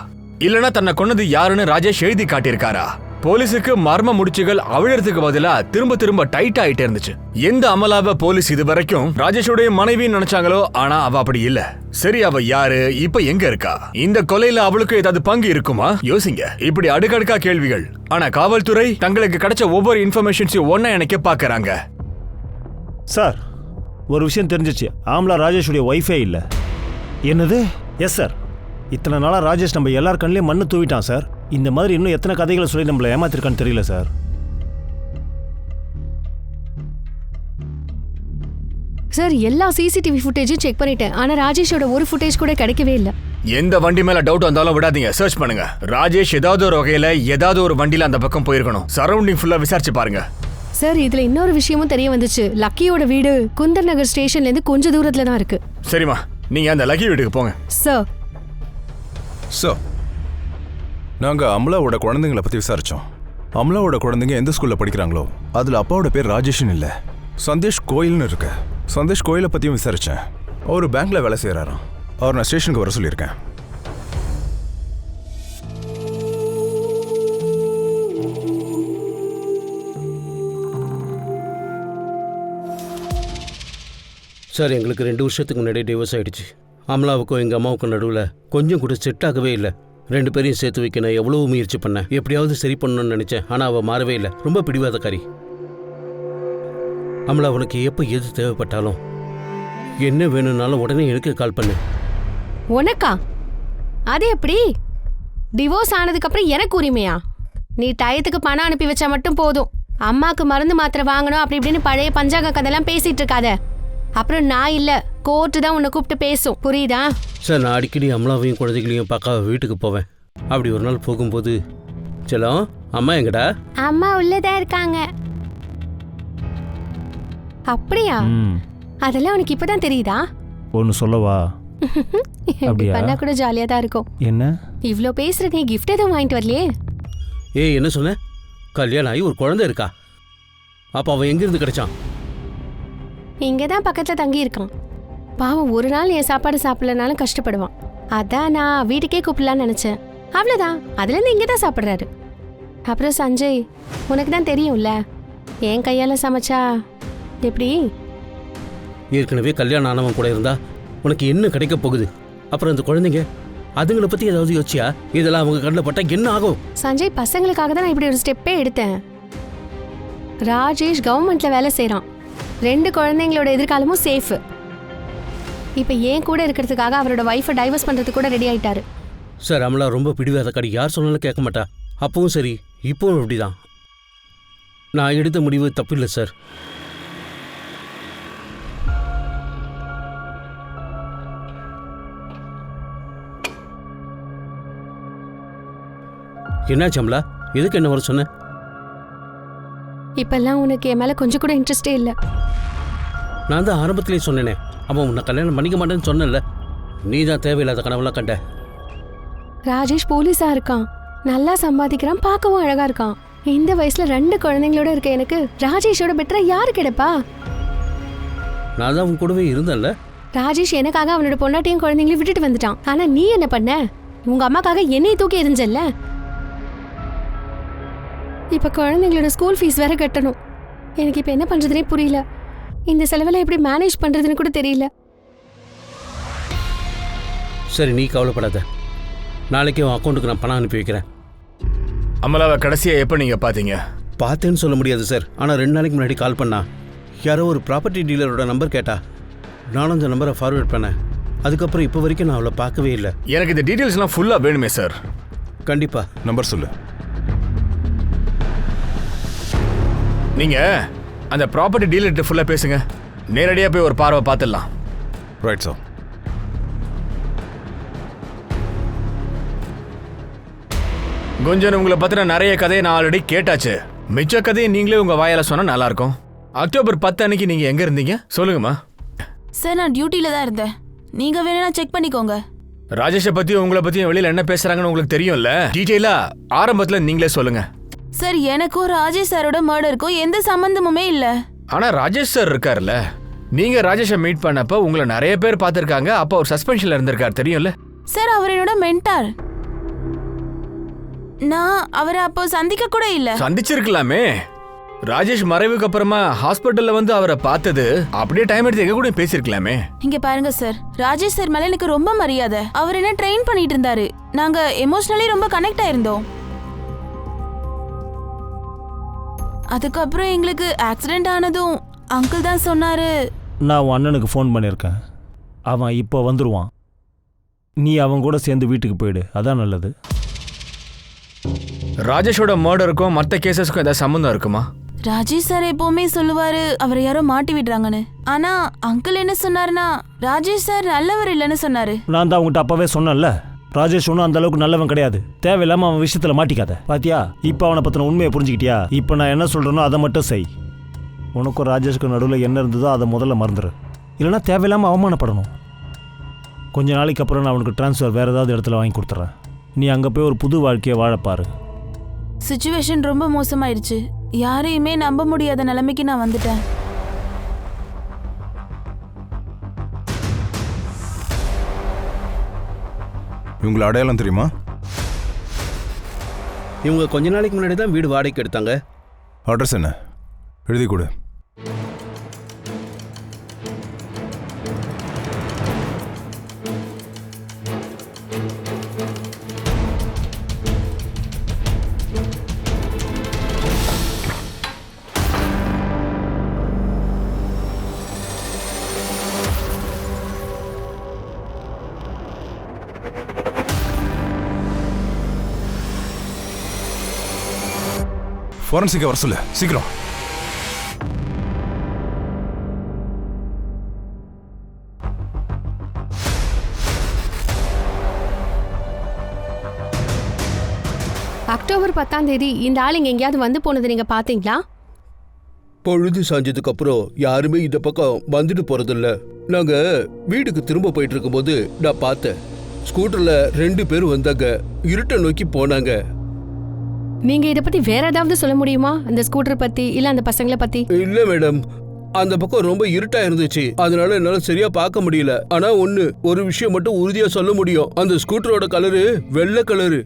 இல்லனா தன்னை கொன்னது யாருன்னு ராஜேஷ் எழுதி காட்டியிருக்காரா? போலீஸுக்கு மர்ம முடிச்சுகள் அவிழறதுக்கு பதிலா திரும்ப திரும்ப டைட் ஆயிட்டே இருந்துச்சு. எந்த அமலாவை போலீஸ் இது வரைக்கும் ராஜேஷோடைய மனைவின்னு நினைச்சாங்களோ, ஆனா அவ அப்படி இல்ல. சரி, அவ யாரு? இப்ப எங்க இருக்கா? இந்த கொலையில அவளுக்கு ஏதாவது பங்கு இருக்குமா? யோசிங்க. இப்படி அடுக்கடுக்கா கேள்விகள். ஆனா காவல்துறை தங்களுக்கு கிடைச்ச ஒவ்வொரு இன்ஃபர்மேஷன்ஸையும் ஒன்னா எனக்கு பாக்குறாங்க. சார், ஒரு விஷயம் தெரிஞ்சிச்சு. ஆம்லா ராஜேஷுடைய ஒய்ஃபே இல்லை. என்னது? Yes sir. இத்தனை நாளாக ராஜேஷ் நம்ம எல்லார் கண்ணிலையும் மண்ணு தூவிட்டான் சார். இந்த மாதிரி இன்னும் எத்தனை கதைகளை சொல்லி நம்மளை ஏமாத்திருக்கான்னு தெரியல சார். சார், எல்லா சிசிடிவி ஃபுட்டேஜும் செக் பண்ணிட்டேன். ஆனா ராஜேஷோட ஒரு ஃபுட்டேஜ் கூட கிடைக்கவே இல்லை. எந்த வண்டி மேல டவுட் வந்தாலும் விடாதீங்க, சர்ச் பண்ணுங்க. ராஜேஷ் ஏதாவது ஒரு வகையில ஏதாவது ஒரு வண்டியில அந்த பக்கம் போயிருக்கணும். சரௌண்டிங் ஃபுல்லா விசாரிச்சு பாருங்க. சார், இதுல இன்னொரு விஷயமும் தெரிய வந்துச்சு. லக்கியோட வீடு குந்தர் நகர் ஸ்டேஷன்ல இருந்து கொஞ்ச தூரத்துல தான் இருக்கு. சரிம்மா, நீங்க அந்த லக்கி வீட்டுக்கு போங்க. சார், நாங்க அமலாவோட குழந்தைங்களை பத்தி விசாரிச்சோம். அமலாவோட குழந்தைங்க எந்த ஸ்கூல்ல படிக்கிறாங்களோ அதுல அப்பாவோட பேர் ராஜேஷ்னு இல்ல, சந்தேஷ் கோயில்னு இருக்கு. சந்தேஷ் கோயிலை பத்தியும் விசாரிச்சேன். அவரு பேங்க்ல வேலை செய்யறாராம். அவர் நான் ஸ்டேஷனுக்கு வர சொல்லியிருக்கேன். சார், எங்களுக்கு 2 வருஷத்துக்கு முன்னாடி டிவோர்ஸ் ஆயிடுச்சு. அமலாவுக்கும் எங்கள் அம்மாவுக்கும் நடுவில் கொஞ்சம் கூட செட் ஆகவே இல்லை. 2 பேரையும் சேர்த்து வைக்க நான் எவ்வளோ முயற்சி பண்ணேன். எப்படியாவது சரி பண்ணணும்னு நினச்சேன். ஆனால் அவள் மாறவே இல்லை. ரொம்ப பிடிவாதக்காரி. அமலா அவனுக்கு எப்போ எது தேவைப்பட்டாலும் என்ன வேணும்னாலும் உடனே எனக்கு கால் பண்ணு. உனக்கா? அது எப்படி? டிவோர்ஸ் ஆனதுக்கப்புறம் எனக்கு உரிமையா? நீ டயத்துக்கு பணம் அனுப்பி வச்சா மட்டும் போதும். அம்மாக்கு மருந்து மாத்திரை வாங்கணும் அப்படி இப்படின்னு பழைய பஞ்சாங்க கதையெல்லாம் பேசிட்டு இருக்காத. அப்புறம் நான் இல்லை, கோர்ட்டு தான் உன்னை கூப்பிட்டு பேசும். புரியுதா? சார், நான் அடிக்கடி அமலாவையும் குழந்தைகளையும் பார்க்க வீட்டுக்கு போவேன். அப்படி ஒரு நாள் போகும்போது, செல்லம் அம்மா எங்கடா? அம்மா உள்ளதா இருக்காங்க. அப்படியா? அதெல்லாம் உனக்கு இப்பதான் தெரியுதா? ஒன்று சொல்லவா? இப்படி பண்ணா கூட ஜாலியா தான் இருக்கும். என்ன இவ்ளோ பேசுற நீ கிஃப்ட் எதுவும் வாங்கிட்டு வரலையே? ஏய், என்ன சொன்ன? கல்யாணம் ஆகி ஒரு குழந்தை இருக்கா? அப்போ அவன் எங்கிருந்து கிடைச்சான்? இங்கே தான் பக்கத்தில் தங்கி இருக்கான். பாவம், ஒரு நாள் என் சாப்பாடு சாப்பிடலனாலும் கஷ்டப்படுவான். அதான் நான் வீட்டுக்கே கூப்பிடலான்னு நினச்சேன். அவ்வளோதான், அதுலேருந்து இங்கே தான் சாப்பிட்றாரு. அப்புறம் சஞ்சய், உனக்கு தான் தெரியும்ல, என் கையால் சமைச்சா எப்படி? ஏற்கனவே கல்யாணம் ஆனவன் கூட இருந்தா உனக்கு என்ன கிடைக்க போகுது? அப்புறம் இந்த குழந்தைங்க, அதுங்களை பற்றி ஏதாவது யோசிச்சியா? இதெல்லாம் அவங்க கண்ணில் பட்டா என்ன ஆகும்? சஞ்சய், பசங்களுக்காக தான் நான் இப்படி ஒரு ஸ்டெப்பே எடுத்தேன். ராஜேஷ் கவர்மெண்ட்டில் வேலை செய்கிறான். 2 குழந்தைங்களோட எதிர்காலமும் சேஃபு. இப்போ ஏன் கூட இருக்கிறதுக்காக அவரோட ஒய்ஃபை டைவர்ஸ் பண்ணுறதுக்கு கூட ரெடி ஆயிட்டாரு. சார், அமலா ரொம்ப பிடிவாதக்காரி. யார் சொன்னாலும் கேட்க மாட்டா. அப்பவும் சரி, இப்பவும் அப்படிதான். நான் எடுத்த முடிவு தப்பில்லை சார். என்னாச்சு அமலா? எதுக்கு என்ன வர சொன்ன? இப்பெல்லாம் உனக்கு என் மேலே கொஞ்சம் கூட இன்ட்ரெஸ்டே இல்லை. நான் தான் ஆரம்பத்திலேயே சொன்னேனே, அவன் உன்னை கல்யாணம் பண்ணிக்க மாட்டேன்னு சொன்னேன்ல. நீ தான் தேவையில்லாத கனவுலாம் கண்ட. ராஜேஷ் போலீஸா இருக்கான், நல்லா சம்பாதிக்கிறான், பார்க்கவும் அழகா இருக்கான். இந்த வயசுல 2 குழந்தைங்களோட இருக்க எனக்கு ராஜேஷோட பெட்டரா யாரு கிடைப்பா? நான் தான் உன் கூடவே இருந்தேன்ல. ராஜேஷ் எனக்காக அவனோட பொண்டாட்டியும் குழந்தைங்களையும் விட்டுட்டு வந்துட்டான். ஆனா நீ என்ன பண்ண? உங்க அம்மாக்காக என்னைய தூக்கி எரிஞ்சல்ல. இப்ப குழந்தைங்களோட ஸ்கூல் ஃபீஸ் வேற கட்டணும். எனக்கு இப்ப என்ன பண்றதுனே புரியல. இந்த செலவெல்லாம் எப்படி மேனேஜ் பண்றதுன்னு கூட தெரியல. சரி, நீ கவலைப்படாத. நாளைக்கு உன் அக்கௌண்ட்டுக்கு நான் பணம் அனுப்பி வைக்கிறேன். அமலாவை கடைசியா எப்போ நீங்க பாத்தீங்க? பார்த்தேன்னு சொல்ல முடியாது சார். ஆனால் 2 நாளைக்கு முன்னாடி கால் பண்ணா. யாரோ ஒரு ப்ராப்பர்ட்டி டீலரோட நம்பர் கேட்டா. நானும் அந்த நம்பரை ஃபார்வேர்ட் பண்ணேன். அதுக்கப்புறம் இப்போ வரைக்கும் நான் அவளை பார்க்கவே இல்லை. எனக்கு இந்த டீட்டெயில்ஸ்லாம் ஃபுல்லா வேணுமே சார். கண்டிப்பா. நம்பர் சொல்லு. நீங்க அந்த ப்ராப்பர்ட்டி டீலர்கிட்ட ஃபுல்லா பேசுங்க. நேரடியா போய் ஒரு பார்வை பார்த்துடலாம். Right sir. குஞ்சன், உங்களை பத்தின நிறைய கதையை நான் ஆல்ரெடி கேட்டாச்சு. மிச்ச கதையை நீங்களே உங்க வாயால சொன்னா நல்லா இருக்கும். அக்டோபர் 10 அன்னைக்கு நீங்க எங்க இருந்தீங்க சொல்லுங்கம்மா. சார், நான் டியூட்டில தான் இருந்தேன். நீங்க வேணா செக் பண்ணிக்கோங்க. ராஜேஷை பத்தியும் உங்களை பத்தியும் வெளியில என்ன பேசுறாங்கன்னு உங்களுக்கு தெரியும்ல. டீட்டெயிலா ஆரம்பத்துல நீங்களே சொல்லுங்க. சார், எனக்கும் ராஜேஷ் சாரோட மர்டருக்கும் எந்த சம்பந்தமுமே இல்ல. ஆனா ராஜேஷ் சார் இருக்காருல்ல, நீங்க ராஜேஷை மீட் பண்ணப்ப உங்களை நிறைய பேர் பார்த்திருக்காங்க. அப்போ ஒரு சஸ்பென்ஷன்ல இருந்திருக்காரு, தெரியும்ல? சார், அவர் என்னோட மென்டார். நான் அவரை அப்போ சந்திக்க கூட இல்ல. சந்திச்சிருக்கலாமே. ராஜேஷ் மறைவுக்கு அப்புறமா ஹாஸ்பிட்டல்ல வந்து அவரை பார்த்தது, அப்படியே டைம் எடுத்து எங்க கூட பேசிருக்கலாமே. இங்க பாருங்க சார், ராஜேஷ் சார் மேல எனக்கு ரொம்ப மரியாதை. அவர் என்ன ட்ரெயின் பண்ணிட்டு இருந்தாரு. நாங்க எமோஷனலி ரொம்ப கனெக்ட் ஆயிருந்தோம். அதுக்கப்புறம் எங்களுக்கு ஆக்சிடென்ட் ஆனதும் அங்கிள் தான் சொன்னாரு. நான் உன் அண்ணனுக்கு ஃபோன் பண்ணியிருக்கேன். அவன் இப்போ வந்துடுவான். நீ அவன் கூட சேர்ந்து வீட்டுக்கு போயிடு, அதான் நல்லது. ராஜேஷோட மர்டருக்கும் மற்ற கேசஸ்க்கும் ஏதாவது சம்பந்தம் இருக்குமா? ராஜேஷ் சார் எப்பவுமே சொல்லுவாரு அவரை யாரோ மாட்டி விடுறாங்கன்னு. ஆனா அங்கிள் என்ன சொன்னாருன்னா, ராஜேஷ் சார் நல்லவர் இல்லைன்னு சொன்னாரு. நான் தான் அவங்ககிட்ட அப்பவே சொன்னேன்ல, ராஜேஷ் ஒன்றும் அந்த அளவுக்கு நல்லவன் கிடையாது. தேவையில்லாம அவன் விஷயத்துல மாட்டிக்காத. பாத்தியா, இப்போ அவனை பத்தின உண்மையை புரிஞ்சுக்கிட்டியா? இப்போ நான் என்ன சொல்றேனோ அதை மட்டும் செய். உனக்கும் ராஜேஷ்க்கு நடுவில் என்ன இருந்ததோ அதை முதல்ல மறந்துடு. இல்லைன்னா தேவையில்லாம அவமானப்படணும். கொஞ்ச நாளைக்கு அப்புறம் நான் அவனுக்கு டிரான்ஸ்ஃபர் வேற ஏதாவது இடத்துல வாங்கி கொடுத்துட்றேன். நீ அங்கே போய் ஒரு புது வாழ்க்கையை வாழப்பாரு. சிச்சுவேஷன் ரொம்ப மோசமாயிருச்சு. யாரையுமே நம்ப முடியாத நிலைமைக்கு நான் வந்துட்டேன். இவங்களை அடையாளம் தெரியுமா? இவங்க கொஞ்ச நாளைக்கு முன்னாடி தான் வீடு வாடகைக்கு எடுத்தாங்க. அட்ரஸ் என்ன? எழுதி கொடு. ஃபாரன்சிக்கை வர சொல்லு சீக்கிரம். அக்டோபர் 10ஆம் தேதி இந்த ஆள் இங்க எங்கேயாவது வந்து போனது நீங்க பாத்தீங்களா? பொழுது சாஞ்சதுக்கு அப்புறம் யாருமே இந்த பக்கம் வந்துட்டு போறதில்ல. நாங்க வீட்டுக்கு திரும்ப போயிட்டு இருக்கும்போது நான் பார்த்தேன். ஸ்கூட்டர்ல 2 பேர் வந்தாங்க, இருட்டை நோக்கி போனாங்க. நீங்க இத பத்தி வேற ஏதாவது சொல்ல முடியுமா? அந்த ஸ்கூட்டர் பத்தி இல்ல அந்த பசங்களை பத்தி? இல்ல மேடம், அந்த பக்கம் ரொம்ப இருட்டா இருந்துச்சு, அதனால என்னால சரியா பார்க்க முடியல. ஆனா ஒரு விஷயம் மட்டும் உறுதியா சொல்ல முடியும், அந்த ஸ்கூட்டரோட கலரு வெள்ளை கலரு.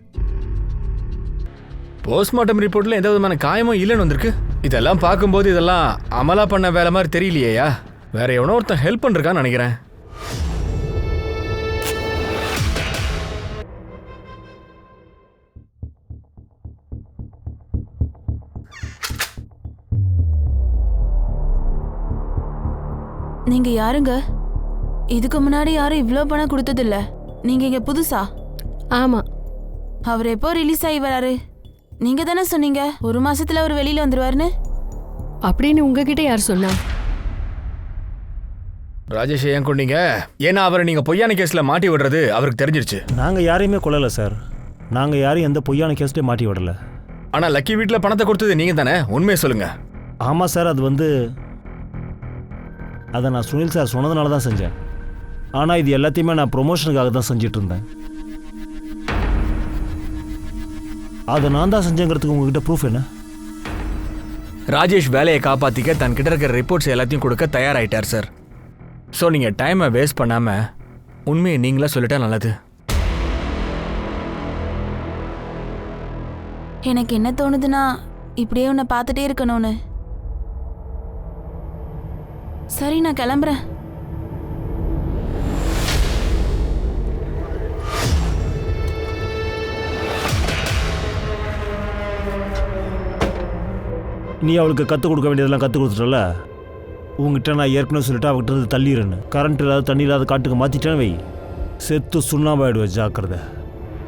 போஸ்ட்மார்ட்டம் ரிப்போர்ட்ல எந்த விதமான காயமும் இல்லைன்னு வந்திருக்கு. இதெல்லாம் பார்க்கும்போது இதெல்லாம் அமலா பண்ண வேலை மாதிரி தெரியலையா? வேற எவனோ ஒருத்தன் ஹெல்ப் பண்ணிருக்கான்னு நினைக்கிறேன். நீங்க யாருங்க? இதுக்கு முன்னாடி யாரும் இவ்ளோ பணம் கொடுத்ததில்ல. நீங்க இங்க புதுசா? ஆமா. அவர் எப்போ ரிலீஸ் ஆகி வராரு? நீங்க தானே சொன்னீங்க 1 மாசத்துல அவர் வெளியில வந்துருவாருன்னு. அப்படின்னு உங்ககிட்ட யார் சொன்னா? ராஜேஷ் ஏன் கொண்டீங்க? ஏன்னா அவரை நீங்க பொய்யான கேஸ்ல மாட்டி விடுறது அவருக்கு தெரிஞ்சிருச்சு. நாங்கள் யாரையுமே கொல்லலை சார். நாங்கள் யாரையும் எந்த பொய்யான கேஸ்லேயே மாட்டி விடலை. ஆனா லக்கி வீட்டில் பணத்தை கொடுத்தது நீங்க தானே, உண்மையை சொல்லுங்க. ஆமாம் சார், அதை நான் சுனில் சார் சொன்னதுனால தான் செஞ்சேன். ஆனால் இது எல்லாத்தையுமே நான் ப்ரொமோஷனுக்காக தான் செஞ்சிட்டு இருந்தேன். அதை நான் தான் செஞ்சேங்கிறதுக்கு உங்ககிட்ட ப்ரூஃப் என்ன? ராஜேஷ் வேலையை காப்பாத்திக்க தன்கிட்ட இருக்கிற ரிப்போர்ட்ஸ் எல்லாத்தையும் கொடுக்க தயாராயிட்டார் சார். ஸோ நீங்க டைமை வேஸ்ட் பண்ணாம உண்மையை நீங்களா சொல்லிட்டா நல்லது. எனக்கு என்ன தோணுதுன்னா இப்படியே உன்னை பார்த்துட்டே இருக்கணும்னு. சரி, நான் கிளம்புறேன். நீ அவளுக்கு கற்றுக் கொடுக்க வேண்டியதெல்லாம் கற்றுக் கொடுத்துட்டல. உங்ககிட்ட நான் ஏற்கனவே சொல்லிட்டு அவகிட்ட இருந்து தள்ளிடுறேன்னு. கரண்ட் இல்லாத தண்ணி இல்லாத காட்டுக்கு மாற்றிட்டேன்னு வை, செத்து சுண்ணாம்பாயிடுவேன், ஜாக்கிரதை.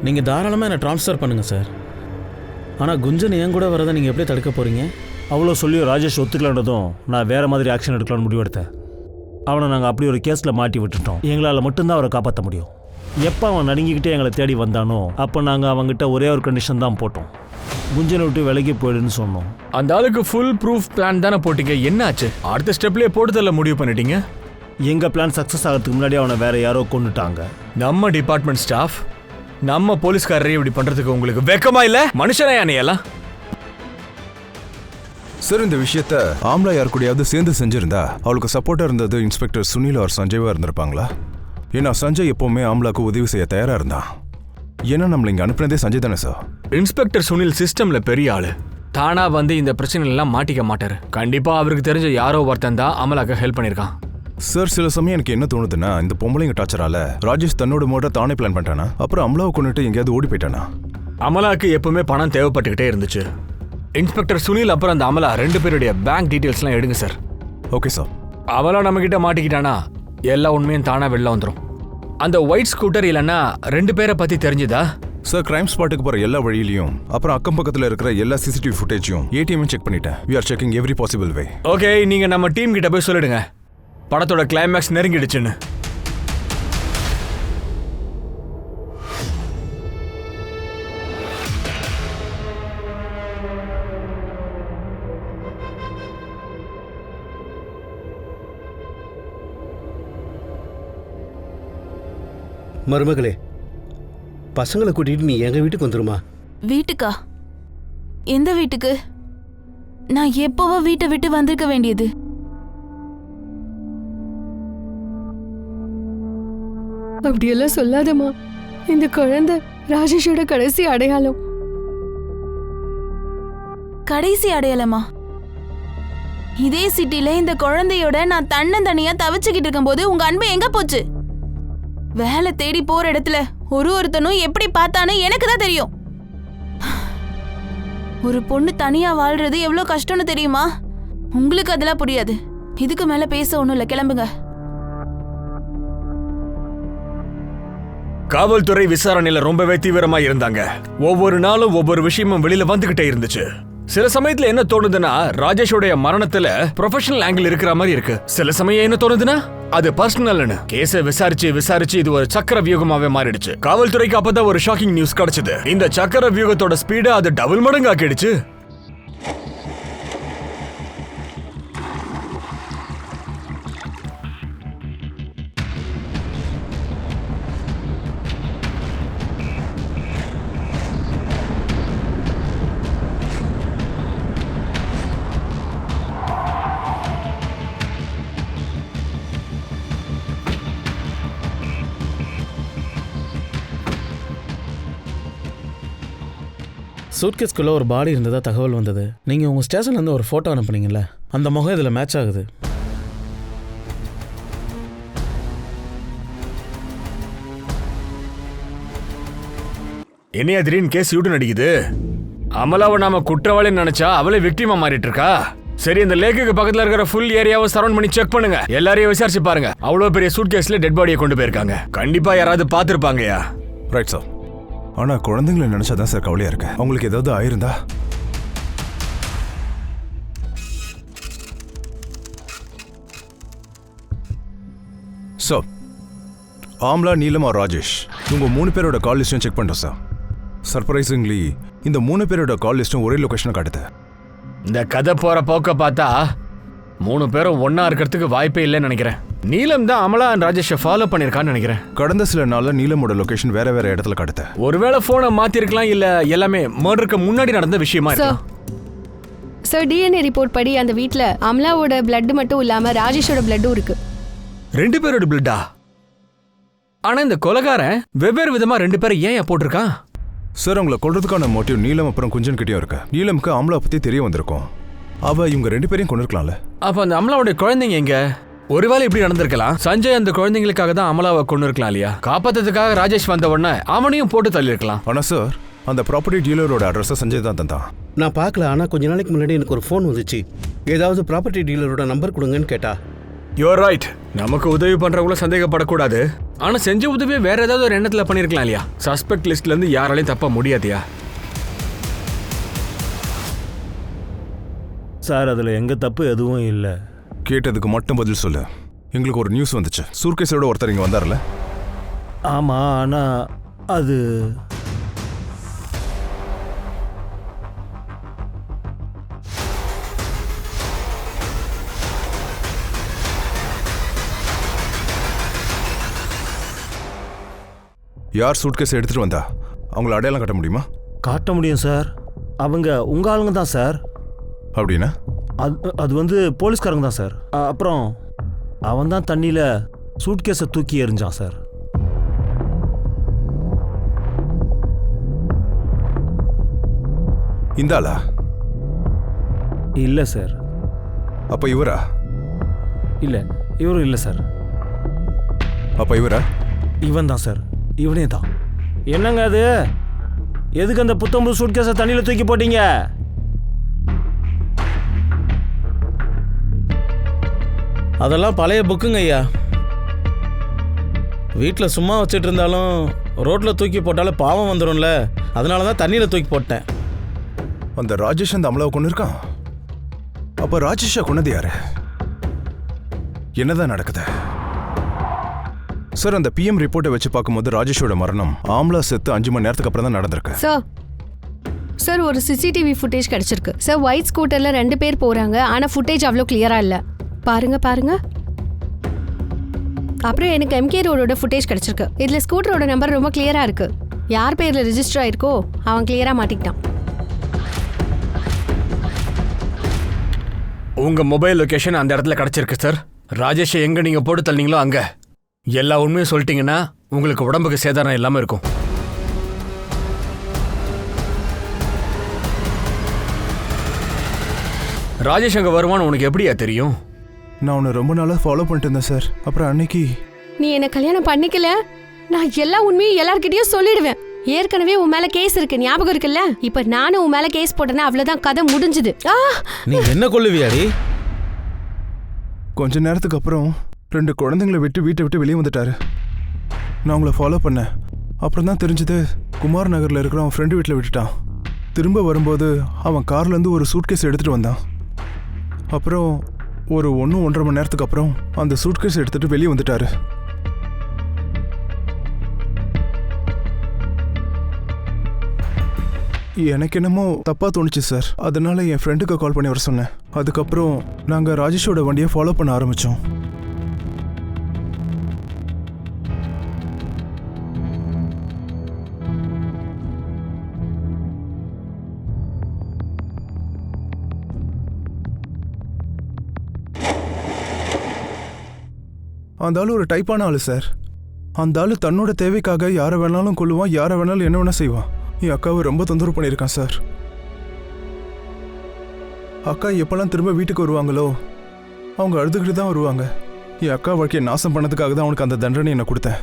நீங்கள் தாராளமாக என்னை ட்ரான்ஸ்ஃபர் பண்ணுங்கள் சார். ஆனால் குஞ்சன் என் கூட வரதை நீங்கள் எப்படி தடுக்க போகிறீங்க? அவ்வளோ சொல்லி ராஜேஷ் ஒத்துக்கலான்றதும் நான் வேறு மாதிரி ஆக்ஷன் எடுக்கலான்னு முடிவெடுத்தேன். அவனை நாங்கள் அப்படி ஒரு கேஸில் மாட்டி விட்டுட்டோம். எங்களால் மட்டும்தான் அவரை காப்பாற்ற முடியும். எப்போ அவன் நடுங்கிக்கிட்டே எங்களை தேடி வந்தானோ அப்போ நாங்கள் அவங்ககிட்ட ஒரே ஒரு கண்டிஷன் தான் போட்டோம், குஞ்சனை விட்டு விலகி போயிடுன்னு சொன்னோம். அந்த ஆளுக்கு ஃபுல் ப்ரூஃப் பிளான் தானே போட்டீங்க, என்னாச்சு? அடுத்த ஸ்டெப்லேயே போட்டுதல்ல முடிவு பண்ணிட்டீங்க. எங்கள் பிளான் சக்ஸஸ் ஆகிறதுக்கு முன்னாடி அவனை வேற யாரோ கொண்டுட்டாங்க. நம்ம டிபார்ட்மெண்ட் ஸ்டாஃப், நம்ம போலீஸ்காரரே இப்படி பண்றதுக்கு உங்களுக்கு வெக்கமா இல்ல? மனுஷனா யானையெல்லாம்? சார், இந்த விஷயத்த ஆம்லா யார் கூடயாவது சேர்ந்து செஞ்சிருந்தா அவளுக்கு சப்போர்ட்டா இருந்தது இன்ஸ்பெக்டர் சுனில் ஆர் சஞ்சய்வா இருந்திருப்பாங்களா? ஏன்னா சஞ்சய் எப்பவுமே ஆம்லாக்கு உதவி செய்ய தயாரா இருந்தான். ஏன்னா நம்மள இங்க அனுப்புனதே சஞ்சய் தானே சார். இன்ஸ்பெக்டர் சுனில் சிஸ்டம்ல பெரிய ஆளு, தானா வந்து இந்த பிரச்சனை எல்லாம் மாட்டிக்க மாட்டாரு. கண்டிப்பா அவருக்கு தெரிஞ்ச யாரோ ஒருத்தன் தான் அமலாக்க ஹெல்ப் பண்ணிருக்கான். சார், சில சமயம் எனக்கு என்ன தோணுதுன்னா, இந்த பொம்பளைங்க டார்ச்சரால ராஜேஷ் தன்னோட மோட்டை தானே பிளான் பண்ணிட்டானா, அப்புறம் அமலாவை கொண்டுட்டு எங்கேயாவது ஓடி போயிட்டானா? அமலாக்கு எப்பவுமே பணம் தேவைப்பட்டுக்கிட்டே இருந்துச்சு. இன்ஸ்பெக்டர் சுனில் அப்புறம் அந்த அமலா 2 பேருடைய பேங்க் டீடைல்ஸ்லாம் எடுங்க சார். Okay sir. அமலா நம்ம கிட்ட மாட்டிக்கிட்டானா எல்லா உண்மையும் தானா வெளில வந்துடும். அந்த ஒயிட் ஸ்கூட்டர் இல்லைன்னா 2 பேரை பத்தி தெரிஞ்சுதா? சார், கிரைம் ஸ்பாட்டுக்கு போற எல்லா வழியிலையும் அப்புறம் அக்கம் பக்கத்துல இருக்கிற எல்லா சிசிடிவி ஃபுட்டேஜையும் ஏடிஎம் செக் பண்ணிட்டேன். we are checking every possible way. Okay, நீங்க நம்ம டீம் கிட்ட போய் சொல்லிடுங்க படத்தோட கிளைமேக்ஸ் நெருங்கிடுச்சுன்னு. மருமகளே, பசங்களை கூட்டிட்டு நீ எங்க வீட்டுக்கு வந்துருமா? வீட்டுக்கா? எந்த வீட்டுக்கு? நான் எப்போவோ வீட்டை விட்டு வந்திருக்க வேண்டியது. அப்படியெல்லாம் சொல்லாதம்மா. இந்த குழந்தை ராஜேஷோட கடைசி அடையாளம். கடைசி அடையாளமா? இதே சிட்டில இந்த குழந்தையோட நான் தன்னந்தனியா தவிச்சுக்கிட்டு இருக்கும்போது உங்க அன்பு எங்க போச்சு? வேலை தேடி போற இடத்துல ஒருத்தனும் எப்படி பார்த்தானு எனக்கு தான் தெரியும். ஒரு பொண்ணு தனியா வாழ்றது எவ்வளவு கஷ்டம்னு தெரியுமா? உங்களுக்கு அதெல்லாம் புரியாது. இதுக்கு மேல பேச ஒண்ணும் இல்ல, கிளம்புங்க. காவல்துறை விசாரணையில ரொம்பவே தீவிரமா இருந்தாங்க. ஒவ்வொரு நாளும் ஒவ்வொரு விஷயமும் வெளியில வந்துகிட்டே இருந்துச்சு. சில சமயத்துல என்ன தோணுதுன்னா ராஜேஷோடைய மரணத்துல ப்ரொஃபஷனல் ஆங்கிள் இருக்கிற மாதிரி இருக்கு. சில சமயம் என்ன தோணுதுன்னா அது பர்சனல்னு. கேஸை விசாரிச்சு இது ஒரு சக்கர வியூகமாவே மாறிடுச்சு. காவல்துறைக்கு அப்பதான் ஒரு ஷாக்கிங் நியூஸ் கிடைச்சது. இந்த சக்கர வியூகத்தோட ஸ்பீட அது டபுள் மடங்கு ஆக்கிடுச்சு. சூட்கேஸ்குள்ளே ஒரு பாடி இருந்ததா தகவல் வந்தது. நீங்கள் உங்கள் ஸ்டேஷன்லேருந்து ஒரு ஃபோட்டோ அனுப்புனீங்கல்ல, அந்த முகம் இதில் மேட்ச் ஆகுது. என்னையா திடீர்னு கேஸ் யூட்டன் அடிக்குது? அமலாவை நாம குற்றவாளின்னு நினைச்சா அவளே விக்டிமா மாறிட்டு இருக்கா. சரி, இந்த லேக்குக்கு பக்கத்துல இருக்கிற ஃபுல் ஏரியாவை சரவுண்ட் பண்ணி செக் பண்ணுங்க. எல்லாரையும் விசாரிச்சு பாருங்க. அவ்வளவு பெரிய சூட்கேஸ்ல டெட் பாடியை கொண்டு போயிருக்காங்க. கண்டிப்பா யாராவது பாத்துருப்பாங்கயா. Right sir. ஆனா குழந்தைங்களை நினைச்சாதான் சார் கவலையா இருக்கு. அவங்களுக்கு ஏதாவது ஆயிருந்தா? சார், ஆம்லா, நீலம் ஆர் ராஜேஷ், இவங்க 3 பேரோட கால் லிஸ்ட்டும் செக் பண்ணிட்டோம் சார். சர்ப்ரைசிங்லி இந்த 3 பேரோட கால் லிஸ்ட்டும் ஒரே லொகேஷனை காட்டுது. இந்த கதை போற போக்க பார்த்தா 3 பேரும் ஒன்னா இருக்கிறதுக்கு வாய்ப்பே இல்லைன்னு நினைக்கிறேன். நீலம் தான் அமலா அண்ட் ராஜேஷை ஃபாலோ பண்ணிருக்கான்னு நினைக்கிறேன். கடந்த சில நாள்ல நீலமோட லொகேஷன் வேற வேற இடத்துல காட்டுது. ஒருவேளை போனை மாத்திருக்கலாம், இல்ல எல்லாமே மர்டருக்கு முன்னாடி நடந்த விஷயமா இருக்கலாம். சார், டிஎன்ஏ ரிப்போர்ட் படி அந்த வீட்ல அமலாவோட பிளட் மட்டும் இல்லாம ராஜேஷோட பிளட்டும் இருக்கு. 2 பேரோட பிளட்டா? ஆனா இந்த கொலைகாரன் வெவ்வேறு விதமா 2 பேரை ஏன் போட்டிருக்கான்? சார், அவங்களை கொல்றதுக்கான மோட்டிவ் நீலம் அப்புறம் குஞ்சன் கிட்டயும் இருக்கு. நீலமுக்கு அமலா பத்தி தெரிய வந்திருக்கும். அவ இவங்க 2 பேரையும் கொண்டிருக்கலாம்ல. அப்ப அந்த அமலாவுடைய குழந்தைங்க எங்க? ஒருவேளை இப்படி நடந்திருக்கலாம். சஞ்சய் அந்த குழந்தைங்களுக்காக தான் அமலாவை கொண்டு இருக்கலாம் இல்லையா? காப்பாத்துறதுக்காக ராஜேஷ் வந்த உடனே அவனையும் போட்டு தள்ளி இருக்கலாம். ஆனா சார், அந்த ப்ராப்பர்ட்டி டீலரோட அட்ரஸை சஞ்சய் தான் தந்தான். நான் பார்க்கல, ஆனால் கொஞ்ச நாளைக்கு முன்னாடி எனக்கு ஒரு ஃபோன் வந்துச்சு. ஏதாவது ப்ராப்பர்ட்டி டீலரோட நம்பர் கொடுங்கன்னு கேட்டா. You're right. நமக்கு உதவி பண்றவங்களும் சந்தேகப்படக்கூடாது. ஆனா செஞ்ச உதவியை வேற ஏதாவது ஒரு எண்ணத்துல பண்ணிருக்கலாம் இல்லையா? சஸ்பெக்ட் லிஸ்ட்ல இருந்து யாராலையும் தப்ப முடியாதியா? சார், அதில் எங்கள் தப்பு எதுவும் இல்லை. கேட்டதுக்கு மட்டும் பதில் சொல்லு. எங்களுக்கு ஒரு நியூஸ் வந்துச்சு. சூர்கேஸோட ஒருத்தர் இங்கே வந்தார்ல? ஆமாம், ஆனால் அது யார் சூட்கேஸ் எடுத்துட்டு வந்தா? அவங்கள அடையாளம் காட்ட முடியுமா? காட்ட முடியும் சார். அவங்க உங்கள் ஆளுங்க தான் சார். அப்படின்னா? அது வந்து போலீஸ்காரங்க தான் சார். அப்புறம் அவன் தான் தண்ணியில் சூட்கேஸை தூக்கி எறிஞ்சான் சார். இந்த ஆளா? இல்லை சார். அப்ப இவரா? இல்லை, இவரும் இல்லை சார். அப்ப இவரா? இவன் தான் சார், இவனே தான். என்னங்க அது? எதுக்கு அந்த புத்தம்புது சூட்கேஸை தண்ணியில் தூக்கி போட்டீங்க? அதெல்லாம் பழைய புக்குங்க ஐயா. வீட்டில் சும்மா வச்சுட்டு இருந்தாலும் ரோட்டில் தூக்கி போட்டாலும் பாவம் வந்துடும்ல, அதனால தான் தண்ணியில் தூக்கி போட்டேன். அந்த ராஜேஷ் அந்த அமலாவை கொண்டு இருக்கான். அப்ப ராஜேஷா கொண்டது யாரு? என்னதான் நடக்குது சார்? அந்த பிஎம் ரிப்போர்ட்டை வச்சு பார்க்கும்போது ராஜேஷோட மரணம் ஆம்லா செத்து 5 மணி நேரத்துக்கு அப்புறம் தான் நடந்திருக்கு. சார், ஒரு சிசிடிவி ஃபுட்டேஜ் கிடைச்சிருக்கு சார். ஒயிட் ஸ்கூட்டர்ல 2 பேர் போறாங்க. ஆனா ஃபுட்டேஜ் அவ்வளோ கிளியரா இல்ல. பாருங்க. அப்புறம் எனக்கு எம்கே ரோடோட ஃபுட்டேஜ் கிடைச்சிருக்கு. இதுல ஸ்கூட்டரோட நம்பர் ரொம்ப கிளியரா இருக்கு. யார் பேர்ல ரெஜிஸ்டர் ஆயிருக்கோ அவன் கிளியரா மாட்டிக்கிட்டான். உங்க மொபைல் லொகேஷன் அந்த இடத்துல கிடைச்சிருக்கு சார். ராஜேஷை எங்க நீங்க போட்டு தள்ளீங்களோ அங்க. எல்லா உண்மையும் சொல்லிட்டீங்கன்னா உங்களுக்கு உடம்புக்கு சேதாரம் இல்லாம இருக்கும். ராஜேஷ் அங்க வருவான்னு உனக்கு எப்படியா தெரியும்? நான் உன்னை ரொம்ப நாளா ஃபாலோ பண்ணிட்டு இருந்தேன் சார். அப்புறம் அன்னைக்கு நீ என்ன கல்யாணம் பண்ணிக்கல, நான் எல்லா உண்மையும் எல்லார்கிட்டயும் சொல்லிடுவேன். ஏற்கனவே உன் மேல கேஸ் இருக்கு, ஞாபகம் இருக்குல்ல? இப்ப நானும் உன் மேல கேஸ் போட்டேன்னா அவ்வளவுதான், கதை முடிஞ்சுது. நீ என்ன கொல்லுவியாடி? கொஞ்ச நேரத்துக்கு அப்புறம் 2 குழந்தைங்களை விட்டு வீட்டை விட்டு வெளியே வந்துட்டாரு. நான் உங்களை ஃபாலோ பண்ணேன். அப்புறம் தான் தெரிஞ்சது குமார் நகர்ல இருக்கிற அவன் ஃப்ரெண்டு வீட்டில் விட்டுட்டான். திரும்ப வரும்போது அவன் கார்லேருந்து ஒரு சூட்கேஸ் எடுத்துகிட்டு வந்தான். அப்புறம் ஒரு 1-1.5 மணி நேரத்துக்கு அப்புறம் அந்த சூட்கேஸ் எடுத்துகிட்டு வெளியே வந்துட்டாரு. எனக்கு என்னமோ தப்பாக தோணுச்சு சார். அதனால என் ஃப்ரெண்டுக்கு கால் பண்ணி வர சொன்னேன். அதுக்கப்புறம் நாங்கள் ராஜேஷோட வண்டியை ஃபாலோ பண்ண ஆரம்பித்தோம். அந்த ஆள் ஒரு டைப்பான ஆள் சார். அந்த ஆள் தன்னோட தேவைக்காக யாரை வேணாலும் கொல்லுவான், யாரை வேணாலும் என்ன வேணா செய்வான். என் அக்காவை ரொம்ப தொந்தரவு பண்ணியிருக்கான் சார். அக்கா எப்பெல்லாம் திரும்ப வீட்டுக்கு வருவாங்களோ அவங்க அழுதுகிட்டு தான் வருவாங்க. என் அக்கா வாழ்க்கையை நாசம் பண்ணதுக்காக தான் அவனுக்கு அந்த தண்டனை என்ன கொடுத்தேன்.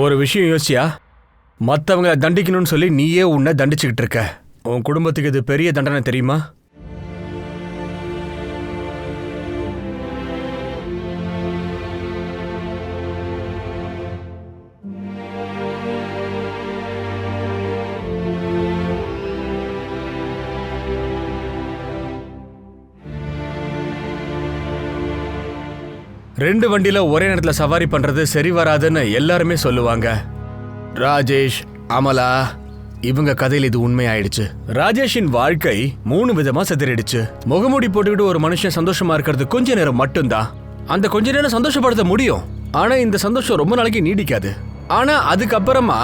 ஒரு விஷயம் யோசிச்சியா? மற்றவங்களை தண்டிக்கணும்னு சொல்லி நீயே உன்னை தண்டிச்சுக்கிட்டு இருக்க. உன் குடும்பத்துக்கு இது பெரிய தண்டனை தெரியுமா? ரெண்டு வண்டியில ஒரே நேரத்துல சவாரி பண்றது சரி வராதுன்னு எல்லாருமே சொல்லுவாங்க. ராஜேஷ், அமலா இவங்க கதையில் இது உண்மையாயிடுச்சு. ராஜேஷின் வாழ்க்கை 3 விதமா சிதறிடுச்சு. முகமூடி போட்டுக்கிட்டு ஒரு மனுஷன் சந்தோஷமா இருக்கிறது கொஞ்ச நேரம் மட்டும்தான். அந்த கொஞ்ச நேரம் சந்தோஷப்படுத்த முடியும், ஆனா இந்த சந்தோஷம் ரொம்ப நாளைக்கு நீடிக்காது. ஆனா அதுக்கப்புறமா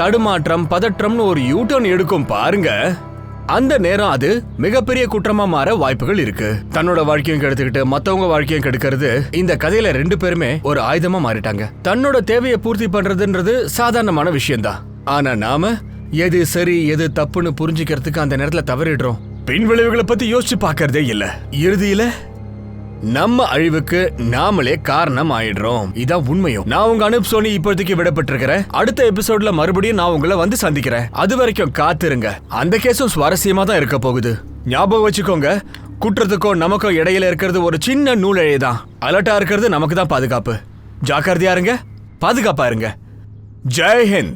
தடுமாற்றம், பதற்றம்னு ஒரு யூட்டர்ன் எடுக்கும் பாருங்க. அந்த நேரம் அது மிகப்பெரிய குற்றமா மாற வாய்ப்புகள் இருக்கு. தன்னோட வாழ்க்கையும் கெடுத்துக்கிட்டு மத்தவங்க வாழ்க்கையும் கெடுக்கிறது இந்த கதையில 2 பேருமே ஒரு ஆயுதமா மாறிட்டாங்க. தன்னோட தேவையை பூர்த்தி பண்றதுன்றது சாதாரணமான விஷயம்தான். ஆனா நாம எது சரி எது தப்புன்னு புரிஞ்சுக்கிறதுக்கு அந்த நேரத்துல தவறிடுறோம். பின் விளைவுகளை பத்தி யோசிச்சு பாக்குறதே இல்ல. இறுதியில நம்ம அழிவுக்கு நாமளே காரணம் ஆயிடுறோம். இதான் உண்மையும். நான் உங்க அனுப் சோனி இப்போதைக்கு விடப்பட்டிருக்கிறேன். அடுத்த எபிசோட்ல மறுபடியும் நான் உங்களை வந்து சந்திக்கிறேன். அது வரைக்கும் காத்திருங்க. அந்த கேஸும் சுவாரஸ்யமா தான் இருக்க போகுது. ஞாபகம் வச்சுக்கோங்க, குற்றத்துக்கும் நமக்கும் இடையில இருக்கிறது ஒரு சின்ன நூலிழை தான். அலர்ட்டா இருக்கிறது நமக்கு தான் பாதுகாப்பு. ஜாக்கிரதையா இருங்க, பாதுகாப்பா இருங்க. ஜெய் ஹிந்த்.